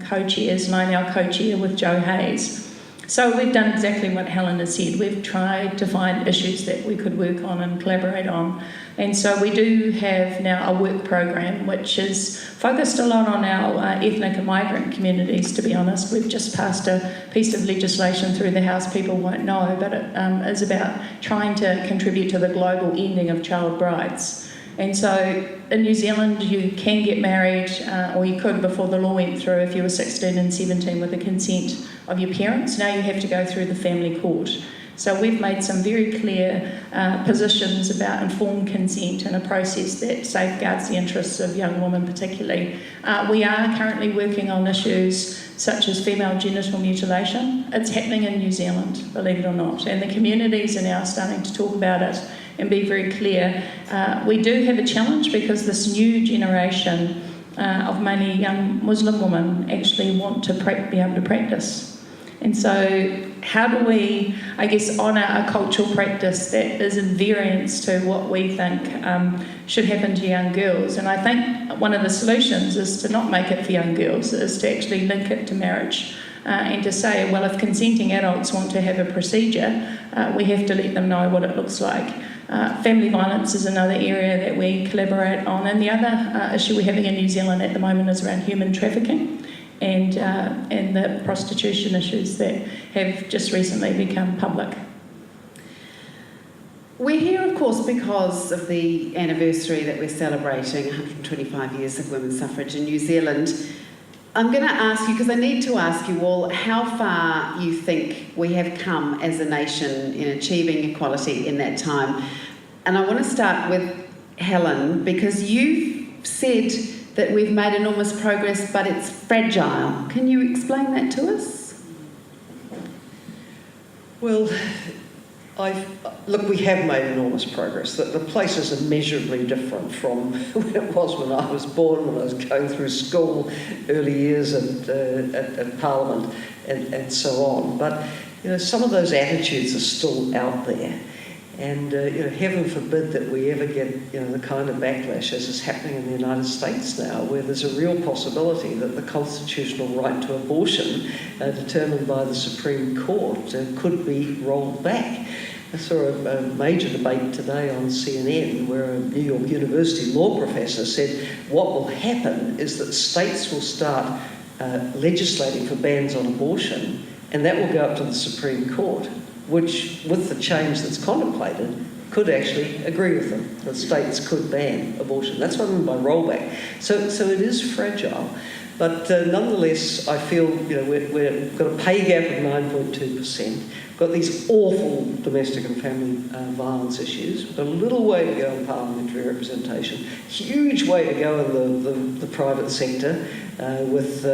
co-chairs, and I now co-chair with Joe Hayes. So we've done exactly what Helen has said. We've tried to find issues that we could work on and collaborate on. And so we do have now a work program which is focused a lot on our ethnic and migrant communities, to be honest. We've just passed a piece of legislation through the House people won't know, but it is about trying to contribute to the global ending of child brides. And so in New Zealand you can get married, or you could before the law went through if you were 16 and 17 with the consent of your parents. Now you have to go through the family court. So we've made some very clear positions about informed consent and a process that safeguards the interests of young women particularly. We are currently working on issues such as female genital mutilation. It's happening in New Zealand, believe it or not, and the communities are now starting to talk about it and be very clear. We do have a challenge because this new generation of mainly young Muslim women actually want to be able to practice. And so how do we, I guess, honour a cultural practice that is in variance to what we think should happen to young girls? And I think one of the solutions is to not make it for young girls, is to actually link it to marriage. and to say, well, if consenting adults want to have a procedure, we have to let them know what it looks like. Family violence is another area that we collaborate on, and the other issue we're having in New Zealand at the moment is around human trafficking and the prostitution issues that have just recently become public. We're here, of course, because of the anniversary that we're celebrating, 125 years of women's suffrage in New Zealand. I'm going to ask you, because I need to ask you all, how far you think we have come as a nation in achieving equality in that time. And I want to start with Helen, because you've said that we've made enormous progress, but it's fragile. Can you explain that to us? Well, look, we have made enormous progress. The place is immeasurably different from when it was when I was born, when I was going through school, early years at Parliament, and so on. But some of those attitudes are still out there, and heaven forbid that we ever get the kind of backlash as is happening in the United States now, where there's a real possibility that the constitutional right to abortion, determined by the Supreme Court, could be rolled back. I saw a major debate today on CNN where a New York University law professor said what will happen is that states will start legislating for bans on abortion, and that will go up to the Supreme Court, which, with the change that's contemplated, could actually agree with them, that states could ban abortion. That's what I mean by rollback. So it is fragile. But nonetheless, I feel we've got a pay gap of 9.2%. We've got these awful domestic and family violence issues. We've got a little way to go in parliamentary representation. Huge way to go in the private sector with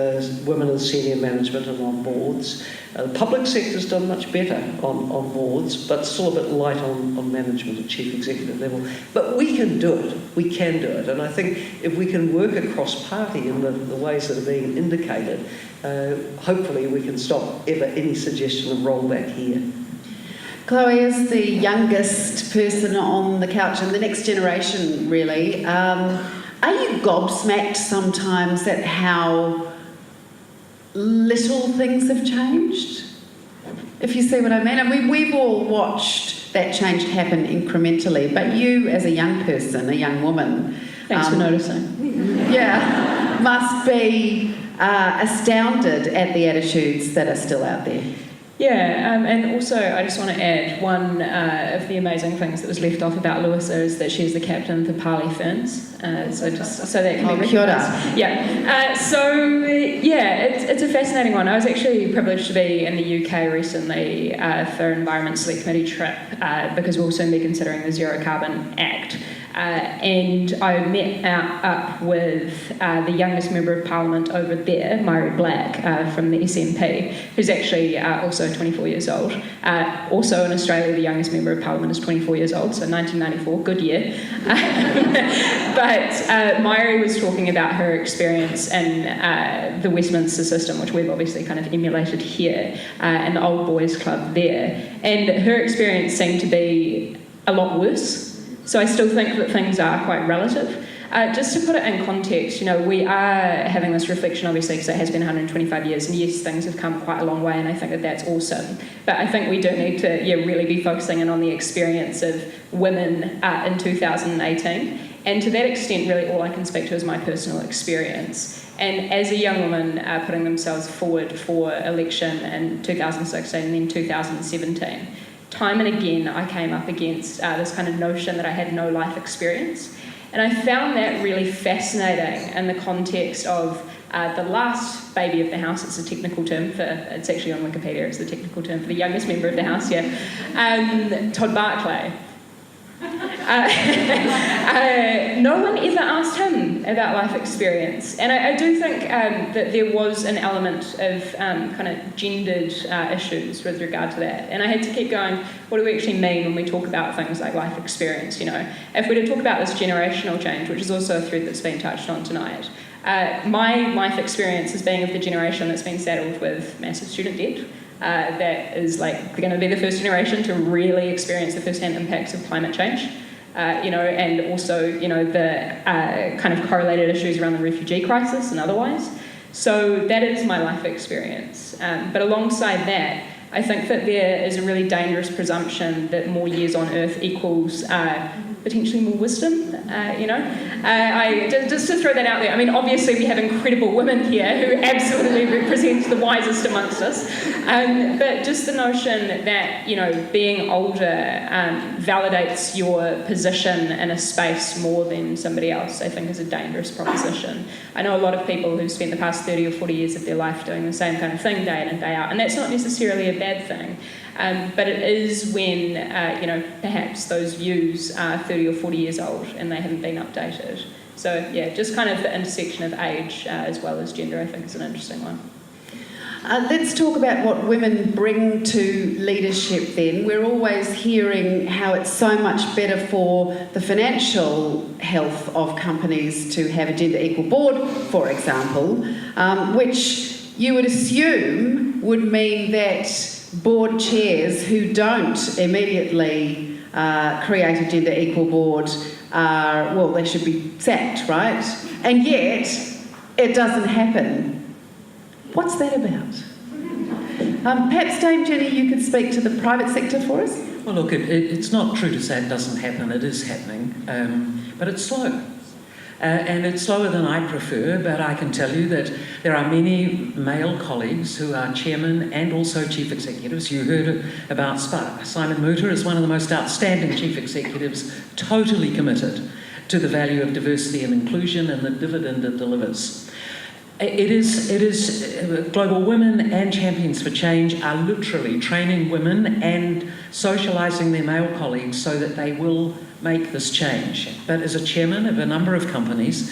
women in senior management and on boards. The public sector's done much better on boards, but still a bit light on management at chief executive level. But we can do it. We can do it. And I think if we can work across party in the ways that are being indicated, hopefully we can stop ever any suggestion of rollback here. Chloe, as the youngest person on the couch and the next generation, really, are you gobsmacked sometimes at how little things have changed? If you see what I mean. I mean, we've all watched that change happen incrementally, but you, as a young person, a young woman... Thanks for noticing. Yeah, must be astounded at the attitudes that are still out there. Yeah, and also I just want to add one of the amazing things that was left off about Louisa is that she's the captain of the Parley Ferns. So that can be kia ora. Yeah. It's a fascinating one. I was actually privileged to be in the UK recently for an Environment Select Committee trip because we'll soon be considering the Zero Carbon Act. And I met up with the youngest member of Parliament over there, Myri Black, from the SNP, who's actually also 24 years old. Also in Australia, the youngest member of Parliament is 24 years old, so 1994, good year. But Myri was talking about her experience in the Westminster system, which we've obviously kind of emulated here, and the Old Boys Club there. And her experience seemed to be a lot worse. So I still think that things are quite relative. Just to put it in context, we are having this reflection, obviously, because it has been 125 years, and yes, things have come quite a long way, and I think that that's awesome. But I think we do need to really be focusing in on the experience of women in 2018. And to that extent, really all I can speak to is my personal experience. And as a young woman putting themselves forward for election in 2016 and then 2017, time and again I came up against this kind of notion that I had no life experience. And I found that really fascinating in the context of the last baby of the house. It's a technical term it's actually on Wikipedia, it's the technical term for the youngest member of the house, Todd Barclay. No one ever asked him about life experience, and I do think that there was an element of kind of gendered issues with regard to that, and I had to keep going, what do we actually mean when we talk about things like life experience? If we're to talk about this generational change, which is also a thread that's been touched on tonight, my life experience as being of the generation that's been saddled with massive student debt, that is going to be the first generation to really experience the first-hand impacts of climate change, and also, the kind of correlated issues around the refugee crisis and otherwise. So that is my life experience. But alongside that, I think that there is a really dangerous presumption that more years on earth equals potentially more wisdom, just to throw that out there. I mean, obviously we have incredible women here who absolutely represent the wisest amongst us, but just the notion that, being older validates your position in a space more than somebody else, I think is a dangerous proposition. I know a lot of people who've spent the past 30 or 40 years of their life doing the same kind of thing day in and day out, and that's not necessarily a bad thing. But it is when, perhaps those views are 30 or 40 years old and they haven't been updated. So, yeah, just kind of the intersection of age as well as gender, I think, is an interesting one. Let's talk about what women bring to leadership then. We're always hearing how it's so much better for the financial health of companies to have a gender equal board, for example, which you would assume would mean that board chairs who don't immediately create a gender equal board they should be sacked, right? And yet, it doesn't happen. What's that about? Perhaps, Dame Jenny, you could speak to the private sector for us? Well, look, it's not true to say it doesn't happen. It is happening, but it's slow. And it's slower than I prefer, but I can tell you that there are many male colleagues who are chairmen and also chief executives. You heard about Simon Mutter is one of the most outstanding chief executives, totally committed to the value of diversity and inclusion and the dividend it delivers. It is Global Women and Champions for Change are literally training women and socialising their male colleagues so that they will make this change. But as a chairman of a number of companies,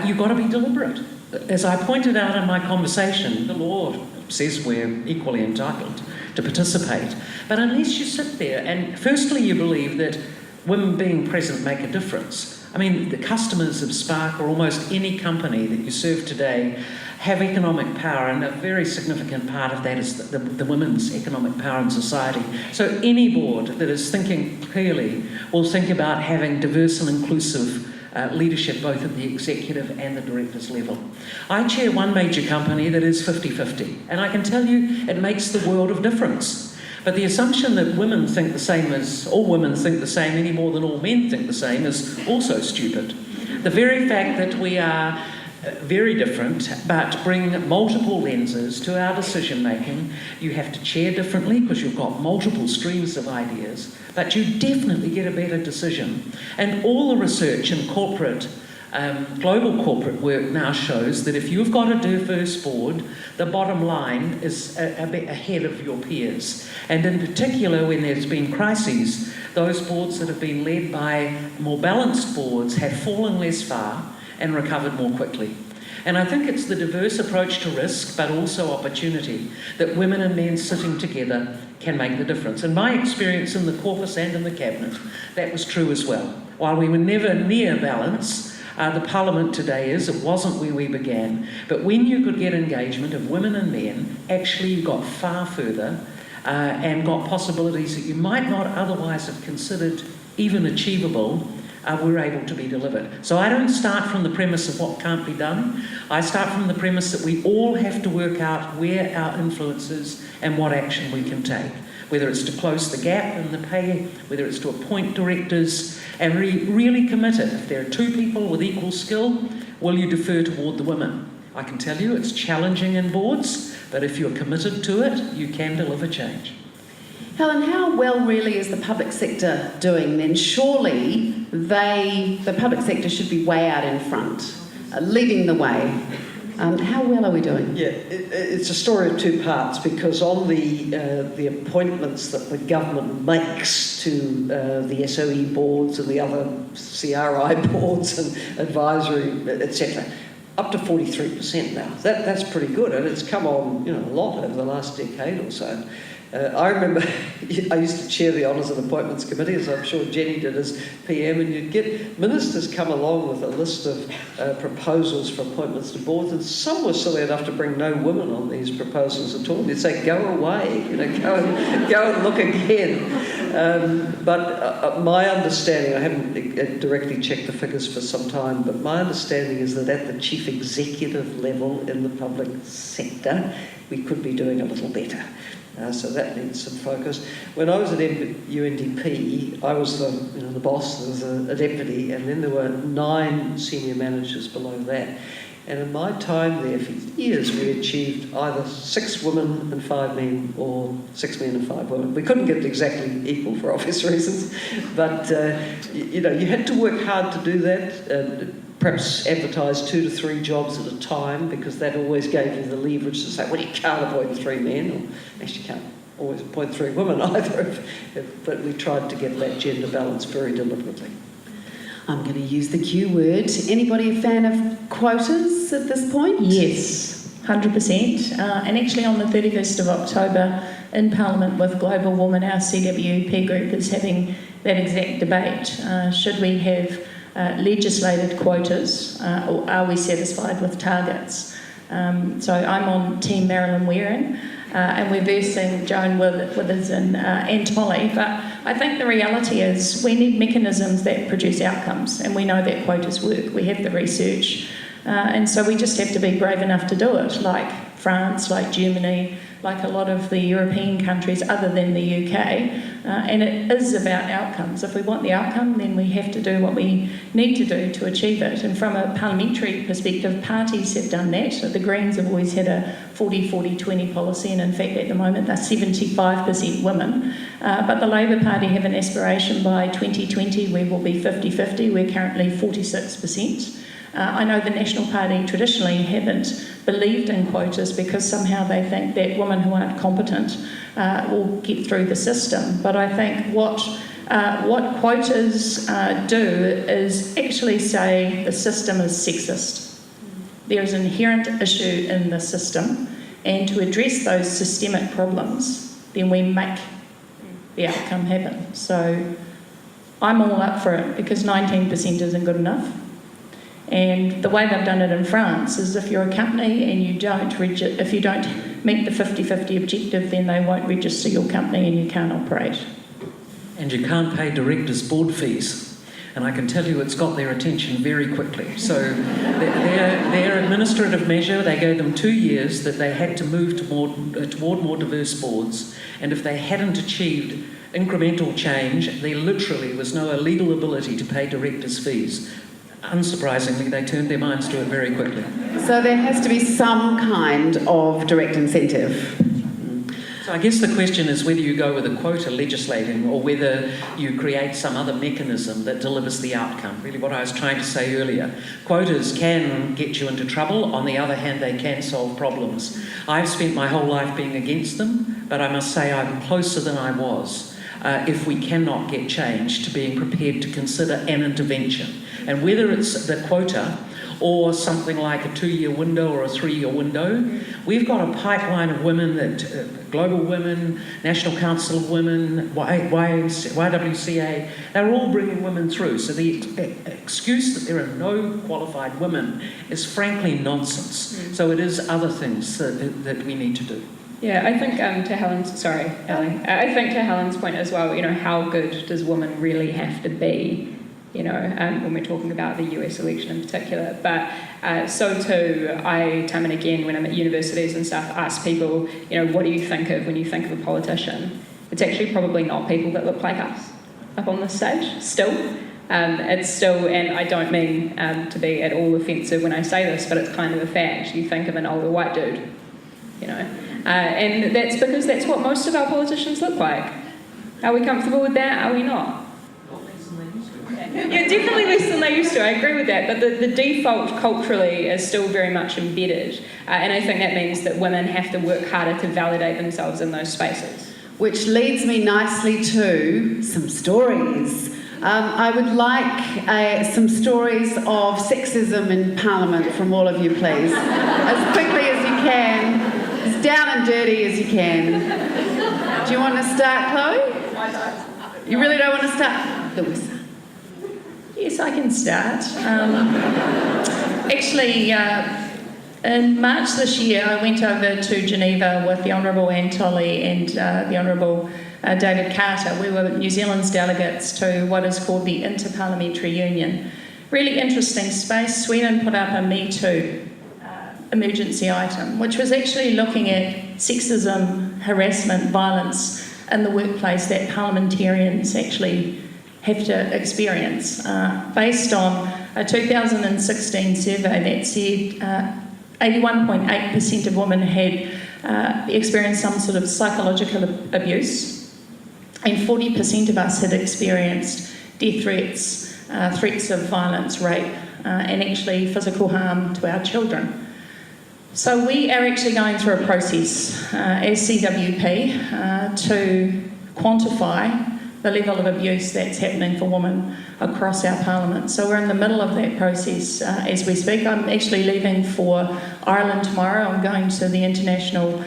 you've got to be deliberate. As I pointed out in my conversation, the law says we're equally entitled to participate. But unless you sit there and firstly you believe that women being present make a difference. I mean, the customers of Spark or almost any company that you serve today have economic power, and a very significant part of that is the women's economic power in society. So any board that is thinking clearly will think about having diverse and inclusive leadership both at the executive and the directors level. I chair one major company that is 50-50, and I can tell you it makes the world of difference. But the assumption that women think the same as all women think the same any more than all men think the same is also stupid. The very fact that we are very different but bring multiple lenses to our decision making, you have to chair differently because you've got multiple streams of ideas, but you definitely get a better decision. And all the research in corporate global corporate work now shows that if you've got a diverse board, the bottom line is a bit ahead of your peers. And in particular, when there's been crises, those boards that have been led by more balanced boards have fallen less far and recovered more quickly. And I think it's the diverse approach to risk, but also opportunity, that women and men sitting together can make the difference. In my experience in the caucus and in the cabinet, that was true as well. While we were never near balance, the parliament today it wasn't where we began. But when you could get engagement of women and men, actually you got far further and got possibilities that you might not otherwise have considered even achievable, were able to be delivered. So I don't start from the premise of what can't be done. I start from the premise that we all have to work out where our influence is and what action we can take. Whether it's to close the gap in the pay, whether it's to appoint directors, and really committed. If there are two people with equal skill, will you defer toward the women? I can tell you it's challenging in boards, but if you're committed to it, you can deliver change. Helen, how well really is the public sector doing then? Surely the public sector should be way out in front, leading the way. How well are we doing? Yeah, it's a story of two parts, because on the appointments that the government makes to the SOE boards and the other CRI boards and advisory, etc., up to 43% now. That's pretty good, and it's come on a lot over the last decade or so. I remember I used to chair the Honours and Appointments Committee, as I'm sure Jenny did as PM, and you'd get ministers come along with a list of proposals for appointments to boards, and some were silly enough to bring no women on these proposals at all. And you'd say, go away, go and look again. But my understanding, I haven't directly checked the figures for some time, but my understanding is that at the chief executive level in the public sector, we could be doing a little better. So that needs some focus. When I was at UNDP, I was the boss, there was a deputy, and then there were 9 senior managers below that. And in my time there, for years, we achieved either 6 women and 5 men, or 6 men and 5 women. We couldn't get it exactly equal for obvious reasons, but you had to work hard to do that. Perhaps advertise 2 to 3 jobs at a time, because that always gave you the leverage to say, well, you can't appoint 3 men, or actually you can't always appoint 3 women either. But we tried to get that gender balance very deliberately. I'm going to use the Q word. Anybody a fan of quotas at this point? Yes, 100%. And actually on the 31st of October in Parliament with Global Women, our CW peer group is having that exact debate. Should we have legislated quotas, or are we satisfied with targets? So I'm on Team Marilyn Waring, and we're versing Joan Withers and Molly, but I think the reality is we need mechanisms that produce outcomes, and we know that quotas work. We have the research, and so we just have to be brave enough to do it, like France, like Germany, like a lot of the European countries other than the UK, and it is about outcomes. If we want the outcome, then we have to do what we need to do to achieve it. And from a parliamentary perspective, parties have done that. So the Greens have always had a 40-40-20 policy, and in fact at the moment they're 75% women. But the Labour Party have an aspiration by 2020 where we'll be 50-50. We're currently 46%. I know the National Party traditionally haven't believed in quotas because somehow they think that women who aren't competent will get through the system. But I think what quotas do is actually say the system is sexist. There is an inherent issue in the system, and to address those systemic problems, then we make the outcome happen. So I'm all up for it because 19% isn't good enough. And the way they've done it in France is if you're a company and if you don't meet the 50-50 objective, then they won't register your company and you can't operate. And you can't pay directors board fees. And I can tell you it's got their attention very quickly. So their administrative measure, they gave them 2 years that they had to move toward more diverse boards. And if they hadn't achieved incremental change, there literally was no legal ability to pay directors' fees. Unsurprisingly, they turned their minds to it very quickly. So there has to be some kind of direct incentive. So I guess the question is whether you go with a quota legislating or whether you create some other mechanism that delivers the outcome. Really what I was trying to say earlier. Quotas can get you into trouble. On the other hand, they can solve problems. I've spent my whole life being against them, but I must say I'm closer than I was. If we cannot get change, to being prepared to consider an intervention. And whether it's the quota or something like a 2-year window or a 3-year window, we've got a pipeline of women that Global Women, National Council of Women, YWCA, they're all bringing women through. So the excuse that there are no qualified women is frankly nonsense. So it is other things that we need to do. Yeah, I think to Helen's, sorry, Ellie, I think to Helen's point as well, how good does women really have to be, when we're talking about the US election in particular. But so too, I time and again when I'm at universities and stuff, ask people, what do you think of when you think of a politician? It's actually probably not people that look like us up on this stage, still. It's still, and I don't mean to be at all offensive when I say this, but it's kind of a fact. You think of an older white dude, and that's because that's what most of our politicians look like. Are we comfortable with that? Are we not? Yeah, definitely less than they used to. I agree with that. But the default culturally is still very much embedded. And I think that means that women have to work harder to validate themselves in those spaces. Which leads me nicely to some stories. I would like some stories of sexism in Parliament from all of you, please. As quickly as you can. As down and dirty as you can. Do you want to start, Chloe? I don't. You really don't want to start? Louisa. Yes, I can start. Actually, in March this year, I went over to Geneva with the Honourable Anne Tolley and the Honourable David Carter. We were New Zealand's delegates to what is called the Interparliamentary Union. Really interesting space. Sweden put up a Me Too emergency item, which was actually looking at sexism, harassment, violence in the workplace that parliamentarians actually have to experience, based on a 2016 survey that said 81.8% of women had experienced some sort of psychological abuse, and 40% of us had experienced death threats, threats of violence, rape, and actually physical harm to our children. So we are actually going through a process as CWP to quantify the level of abuse that's happening for women across our parliament. So we're in the middle of that process as we speak. I'm actually leaving for Ireland tomorrow. I'm going to the International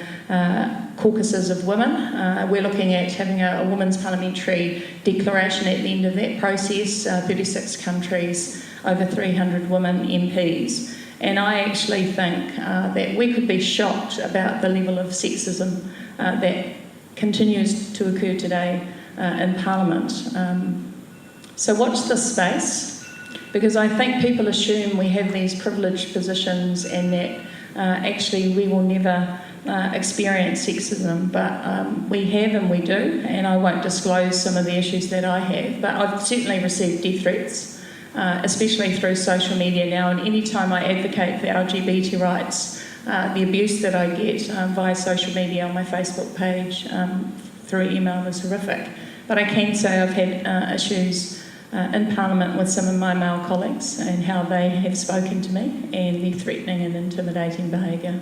Caucuses of Women. We're looking at having a women's parliamentary declaration at the end of that process, 36 countries, over 300 women MPs. And I actually think that we could be shocked about the level of sexism that continues to occur today in Parliament. So watch this space, because I think people assume we have these privileged positions and that actually we will never experience sexism, but we have and we do, and I won't disclose some of the issues that I have, but I've certainly received death threats, especially through social media now, and any time I advocate for LGBT rights, the abuse that I get via social media on my Facebook page, through email is horrific. But I can say I've had issues in Parliament with some of my male colleagues and how they have spoken to me and their threatening and intimidating behaviour.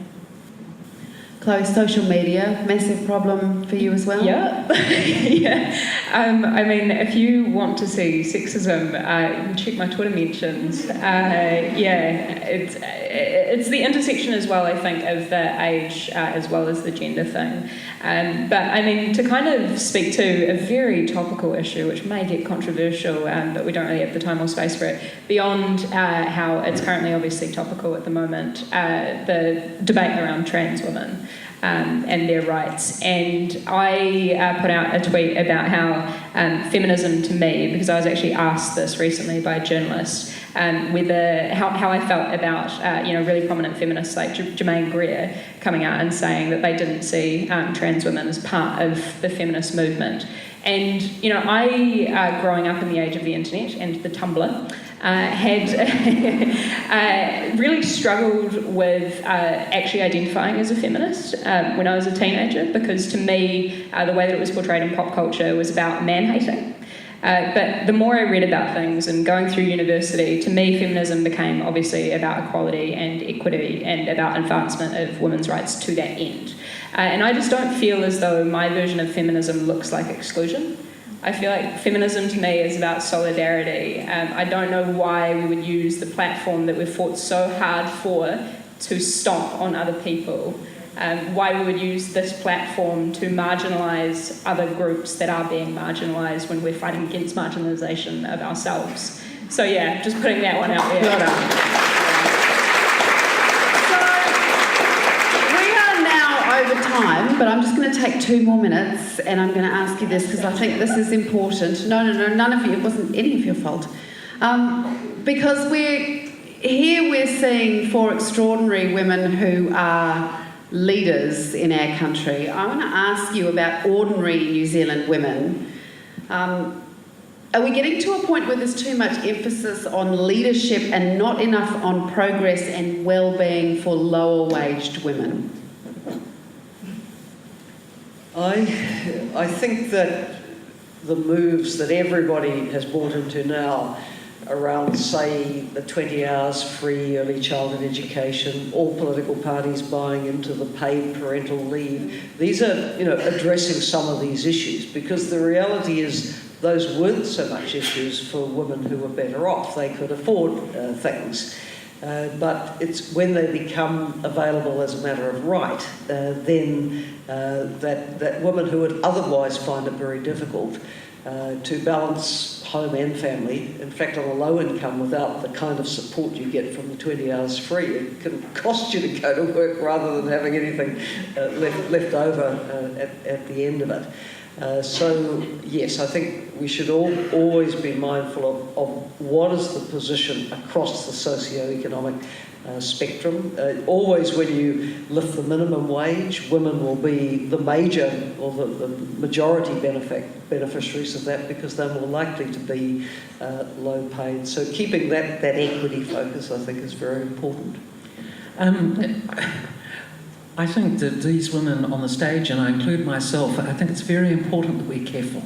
Chloe, social media, massive problem for you as well? Yeah. Yeah. I mean, if you want to see sexism, you can check my Twitter mentions. It's the intersection as well, I think, of the age as well as the gender thing. But I mean, to kind of speak to a very topical issue, which may get controversial, but we don't really have the time or space for it, beyond how it's currently obviously topical at the moment, the debate around trans women. And their rights. And I put out a tweet about how feminism to me, because I was actually asked this recently by a journalist, how I felt about really prominent feminists like Germaine Greer coming out and saying that they didn't see trans women as part of the feminist movement. And I growing up in the age of the internet and the Tumblr, had really struggled with actually identifying as a feminist when I was a teenager, because to me, the way that it was portrayed in pop culture was about man-hating. But the more I read about things and going through university, to me, feminism became obviously about equality and equity and about advancement of women's rights to that end. And I just don't feel as though my version of feminism looks like exclusion. I feel like feminism to me is about solidarity. I don't know why we would use the platform that we've fought so hard for to stomp on other people. Why we would use this platform to marginalise other groups that are being marginalised when we're fighting against marginalisation of ourselves. So yeah, just putting that one out there. Well done. Over time, but I'm just going to take 2 more minutes and I'm going to ask you this because I think this is important. No, none of you, it wasn't any of your fault. Because we're seeing 4 extraordinary women who are leaders in our country. I want to ask you about ordinary New Zealand women. Are we getting to a point where there's too much emphasis on leadership and not enough on progress and well-being for lower-waged women? I think that the moves that everybody has bought into now around, say, the 20 hours free early childhood education, all political parties buying into the paid parental leave, these are, addressing some of these issues, because the reality is those weren't so much issues for women who were better off. They could afford things. but it's when they become available as a matter of right, then that women who would otherwise find it very difficult to balance home and family, in fact on a low income without the kind of support you get from the 20 hours free, it can cost you to go to work rather than having anything left over at the end of it. So yes, I think we should always be mindful of what is the position across the socio-economic spectrum. Always when you lift the minimum wage, women will be the major or the majority beneficiaries of that because they're more likely to be low paid. So keeping that equity focus, I think, is very important. I think that these women on the stage, and I include myself, I think it's very important that we're careful.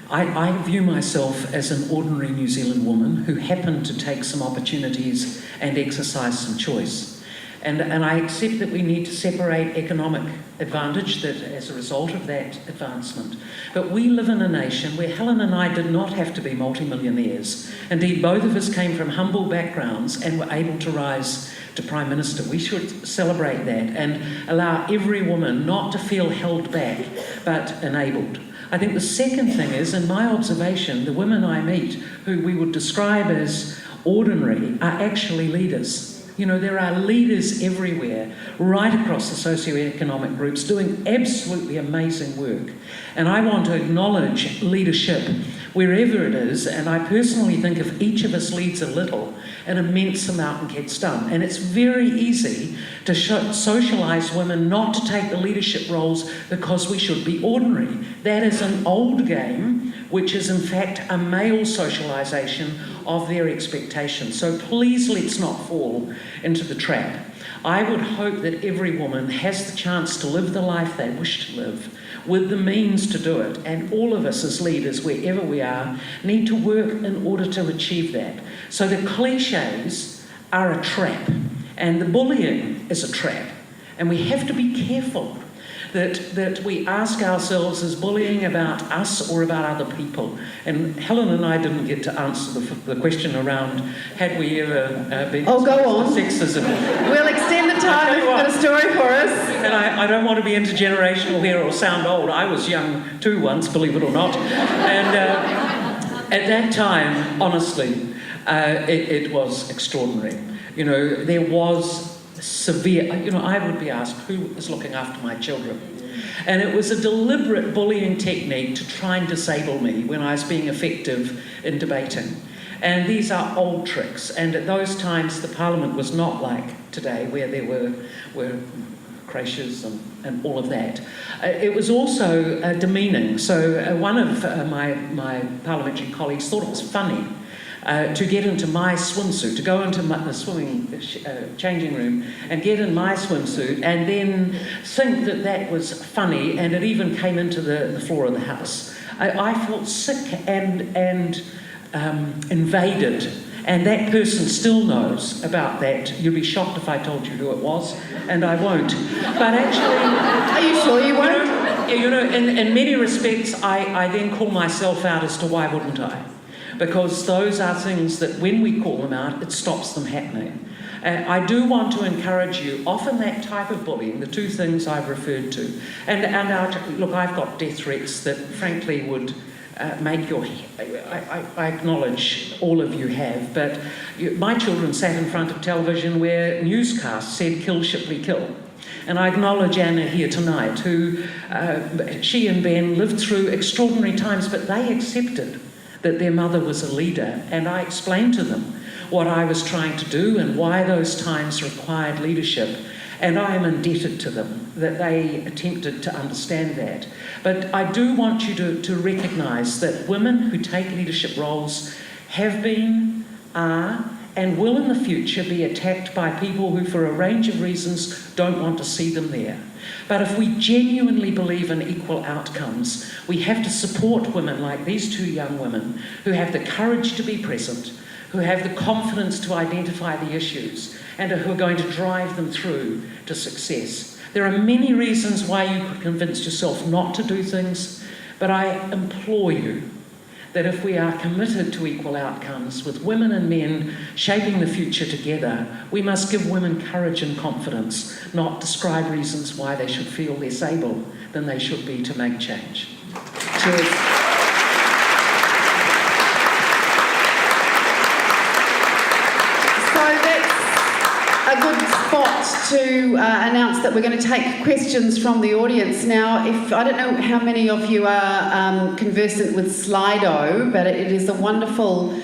I view myself as an ordinary New Zealand woman who happened to take some opportunities and exercise some choice. And I accept that we need to separate economic advantage that as a result of that advancement. But we live in a nation where Helen and I did not have to be multimillionaires. Indeed, both of us came from humble backgrounds and were able to rise to Prime Minister. We should celebrate that and allow every woman not to feel held back, but enabled. I think the second thing is, in my observation, the women I meet who we would describe as ordinary are actually leaders. You know, there are leaders everywhere, right across the socio-economic groups, doing absolutely amazing work. And I want to acknowledge leadership wherever it is, and I personally think if each of us leads a little, an immense amount gets done. And it's very easy to socialise women not to take the leadership roles because we should be ordinary. That is an old game, which is in fact a male socialisation of their expectations. So please let's not fall into the trap. I would hope that every woman has the chance to live the life they wish to live with the means to do it, and all of us as leaders, wherever we are, need to work in order to achieve that. So the cliches are a trap, and the bullying is a trap, and we have to be careful that we ask ourselves, is bullying about us or about other people? And Helen and I didn't get to answer the question around had we ever been go on. sexism. We'll extend the time if you've got a story for us. And I don't want to be intergenerational here or sound old. I was young too once, believe it or not. And at that time, honestly, it was extraordinary. You know, there was severe, you know, I would be asked, who is looking after my children? And it was a deliberate bullying technique to try and disable me when I was being effective in debating. And these are old tricks, and at those times the Parliament was not like today, where there were creches and all of that. It was also demeaning. So one of my parliamentary colleagues thought it was funny to get into my swimsuit, to go into the swimming changing room and get in my swimsuit and then think that that was funny, and it even came into the floor of the House. I felt sick and invaded, and that person still knows about that. You'd be shocked if I told you who it was, and I won't. But actually... Are you sure you won't? You know, in many respects, I then call myself out as to why wouldn't I? Because those are things that when we call them out, it stops them happening. I do want to encourage you, often that type of bullying, the two things I've referred to, look, I've got death threats that frankly would make your... I acknowledge all of you have, but my children sat in front of television where newscasts said, "Kill Shipley, kill." And I acknowledge Anna here tonight, who, she and Ben lived through extraordinary times, but they accepted that their mother was a leader, and I explained to them what I was trying to do and why those times required leadership, and I am indebted to them that they attempted to understand that. But I do want you to recognise that women who take leadership roles have been, are, and will in the future be attacked by people who, for a range of reasons, don't want to see them there. But if we genuinely believe in equal outcomes, we have to support women like these two young women who have the courage to be present, who have the confidence to identify the issues, and who are going to drive them through to success. There are many reasons why you could convince yourself not to do things, but I implore you that if we are committed to equal outcomes, with women and men shaping the future together, we must give women courage and confidence, not describe reasons why they should feel less able than they should be to make change. Cheers. A good spot to announce that we're going to take questions from the audience. Now, I don't know how many of you are conversant with Slido, but it is a wonderful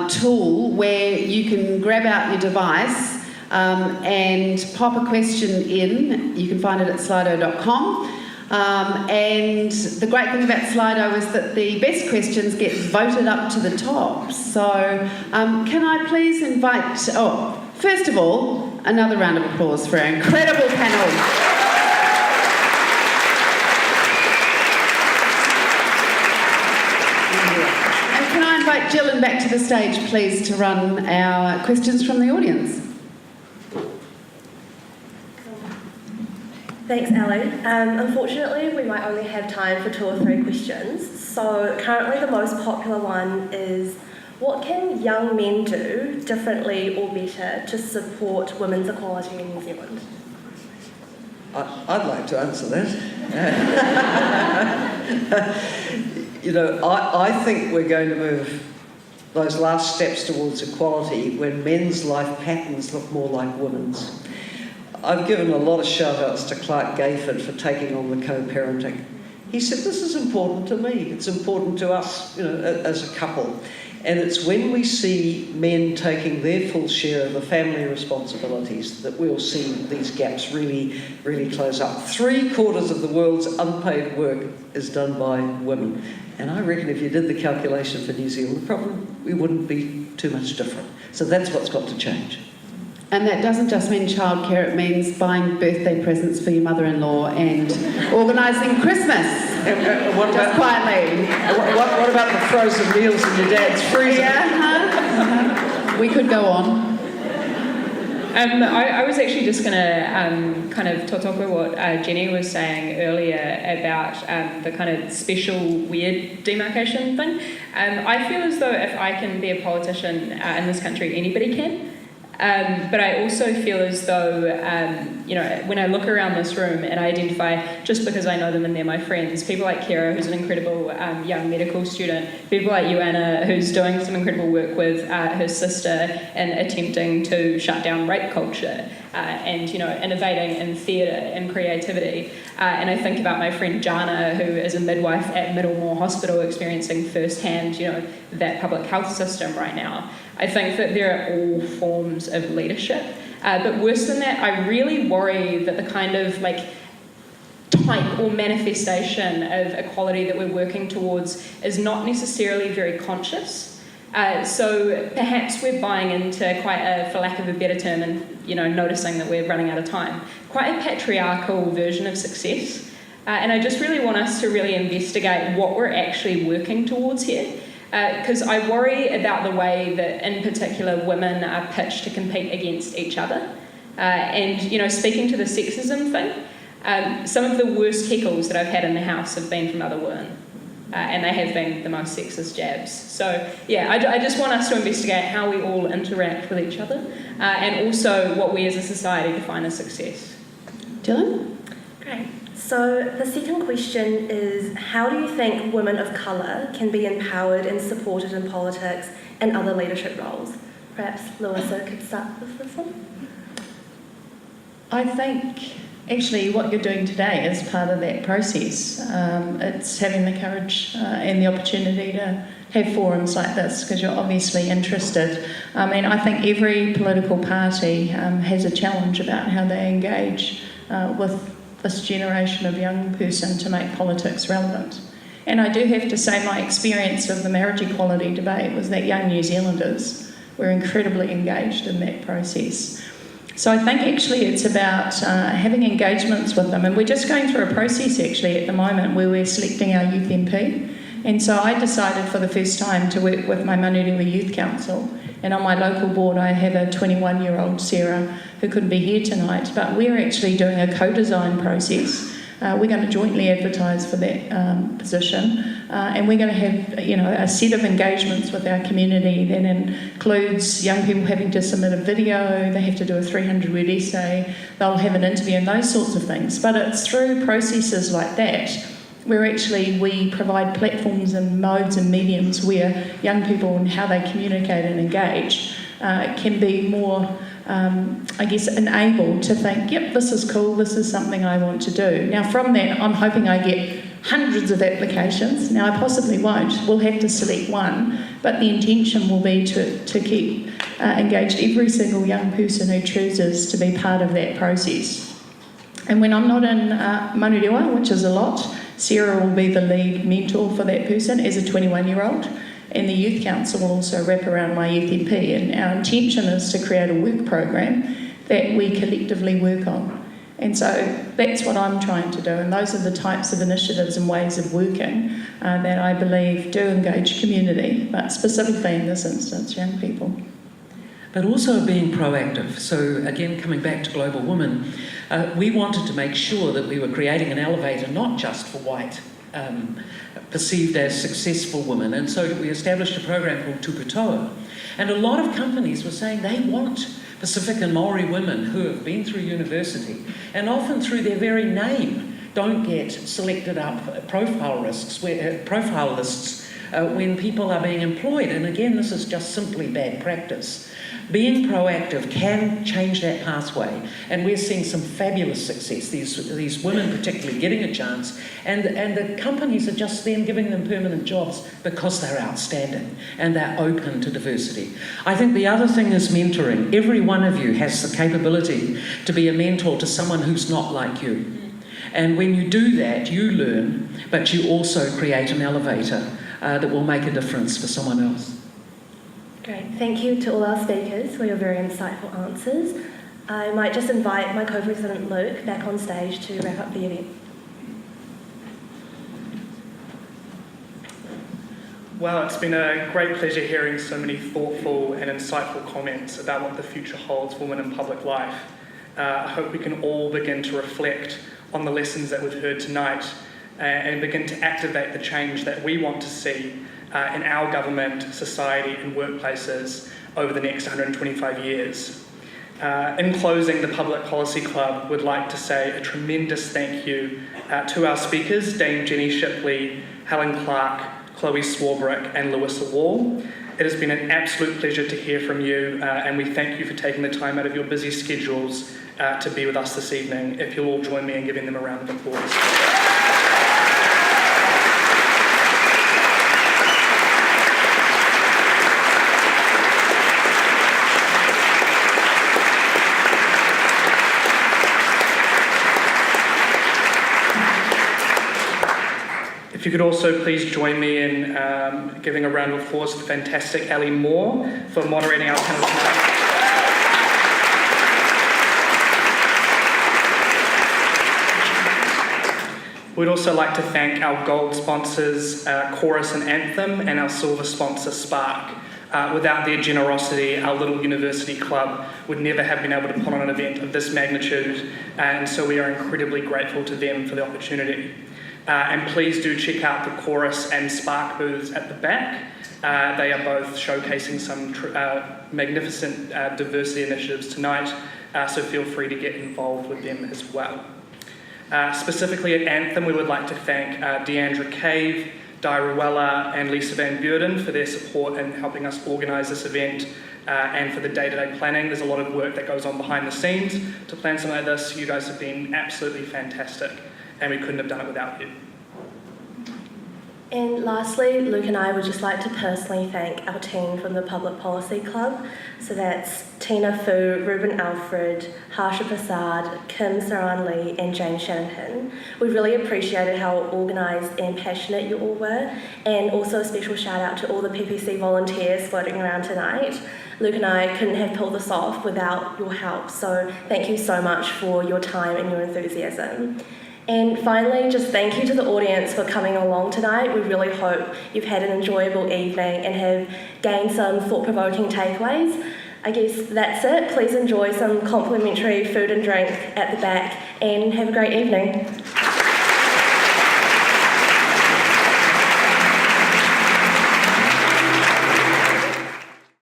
tool where you can grab out your device and pop a question in. You can find it at slido.com. And the great thing about Slido is that the best questions get voted up to the top. So can I please invite... First of all, another round of applause for our incredible panel. And can I invite Gillian back to the stage, please, to run our questions from the audience? Thanks, Ali. Unfortunately, we might only have time for 2 or 3 questions. So currently the most popular one is, what can young men do differently or better to support women's equality in New Zealand? I'd like to answer that. I think we're going to move those last steps towards equality when men's life patterns look more like women's. I've given a lot of shout-outs to Clark Gayford for taking on the co-parenting. He said, this is important to me, it's important to us, as a couple. And it's when we see men taking their full share of the family responsibilities that we'll see these gaps really, really close up. 3/4 of the world's unpaid work is done by women. And I reckon if you did the calculation for New Zealand, probably we wouldn't be too much different. So that's what's got to change. And that doesn't just mean childcare, it means buying birthday presents for your mother-in-law and organising Christmas. Just quietly. What about the frozen meals in your dad's freezer? Yeah, We could go on. I was actually just going to kind of talk about what Jenny was saying earlier about the kind of special weird demarcation thing. I feel as though if I can be a politician in this country, anybody can. But I also feel as though, when I look around this room and I identify, just because I know them and they're my friends, people like Kira, who's an incredible young medical student, people like Joanna, who's doing some incredible work with her sister and attempting to shut down rape culture, and, innovating in theatre and creativity. And I think about my friend Jana, who is a midwife at Middlemore Hospital, experiencing firsthand, that public health system right now. I think that there are all forms of leadership. But worse than that, I really worry that the kind of type or manifestation of equality that we're working towards is not necessarily very conscious. So perhaps we're buying into quite a, for lack of a better term, and noticing that we're running out of time, quite a patriarchal version of success. And I just really want us to really investigate what we're actually working towards here. Because I worry about the way that, in particular, women are pitched to compete against each other. And, speaking to the sexism thing, some of the worst heckles that I've had in the house have been from other women. And they have been the most sexist jabs. So, I just want us to investigate how we all interact with each other, and also what we as a society define as success. Dylan? Great. So the second question is, how do you think women of colour can be empowered and supported in politics and other leadership roles? Perhaps Louisa could start with this one. I think actually what you're doing today is part of that process. It's having the courage and the opportunity to have forums like this because you're obviously interested. And I think every political party has a challenge about how they engage with this generation of young person to make politics relevant. And I do have to say my experience of the marriage equality debate was that young New Zealanders were incredibly engaged in that process. So I think actually it's about having engagements with them. And we're just going through a process actually at the moment where we're selecting our youth MP. And so I decided for the first time to work with my Manurewa Youth Council. And on my local board I have a 21-year-old Sarah who couldn't be here tonight, but we're actually doing a co-design process. We're going to jointly advertise for that position and we're going to have, a set of engagements with our community that includes young people having to submit a video, they have to do a 300-word essay, they'll have an interview and those sorts of things. But it's through processes like that where actually we provide platforms and modes and mediums where young people and how they communicate and engage can be more, enabled to think, yep, this is cool, this is something I want to do. Now from that, I'm hoping I get hundreds of applications. Now I possibly won't, we'll have to select one, but the intention will be to keep engaged every single young person who chooses to be part of that process. And when I'm not in Manurewa, which is a lot, Sarah will be the lead mentor for that person as a 21-year-old, and the Youth Council will also wrap around my youth MP. And our intention is to create a work program that we collectively work on. And so that's what I'm trying to do, and those are the types of initiatives and ways of working that I believe do engage community, but specifically in this instance, young people. But also being proactive. So again, coming back to Global Women, we wanted to make sure that we were creating an elevator not just for white, perceived as successful women, and so we established a program called Tupatoa. And a lot of companies were saying they want Pacific and Maori women who have been through university, and often through their very name don't get selected up profile lists when people are being employed. And again, this is just simply bad practice. Being proactive can change that pathway, and we're seeing some fabulous success. These women particularly getting a chance, and the companies are just then giving them permanent jobs because they're outstanding and they're open to diversity. I think the other thing is mentoring. Every one of you has the capability to be a mentor to someone who's not like you. And when you do that, you learn, but you also create an elevator that will make a difference for someone else. Great. Thank you to all our speakers for your very insightful answers. I might just invite my co-president Luke back on stage to wrap up the event. Well, it's been a great pleasure hearing so many thoughtful and insightful comments about what the future holds for women in public life. I hope we can all begin to reflect on the lessons that we've heard tonight and begin to activate the change that we want to see in our government, society and workplaces over the next 125 years. In closing, the Public Policy Club would like to say a tremendous thank you to our speakers, Dame Jenny Shipley, Helen Clark, Chloe Swarbrick and Louisa Wall. It has been an absolute pleasure to hear from you, and we thank you for taking the time out of your busy schedules to be with us this evening. If you'll all join me in giving them a round of applause. If you could also please join me in giving a round of applause to the fantastic Ali Moore for moderating our panel tonight. We'd also like to thank our gold sponsors, Chorus and Anthem, and our silver sponsor, Spark. Without their generosity, our little university club would never have been able to put on an event of this magnitude, and so we are incredibly grateful to them for the opportunity. And please do check out the Chorus and Spark booths at the back. They are both showcasing some magnificent diversity initiatives tonight, so feel free to get involved with them as well. Specifically at Anthem, we would like to thank Deandra Cave, Di Ruella and Lisa Van Beurden for their support in helping us organise this event and for the day-to-day planning. There's a lot of work that goes on behind the scenes to plan something like this. You guys have been absolutely fantastic, and we couldn't have done it without you. And lastly, Luke and I would just like to personally thank our team from the Public Policy Club. So that's Tina Fu, Ruben Alfred, Harsha Prasad, Kim Saran Lee and Jane Shanahan. We really appreciated how organised and passionate you all were, and also a special shout out to all the PPC volunteers floating around tonight. Luke and I couldn't have pulled this off without your help, so thank you so much for your time and your enthusiasm. And finally, just thank you to the audience for coming along tonight. We really hope you've had an enjoyable evening and have gained some thought-provoking takeaways. I guess that's it. Please enjoy some complimentary food and drink at the back and have a great evening.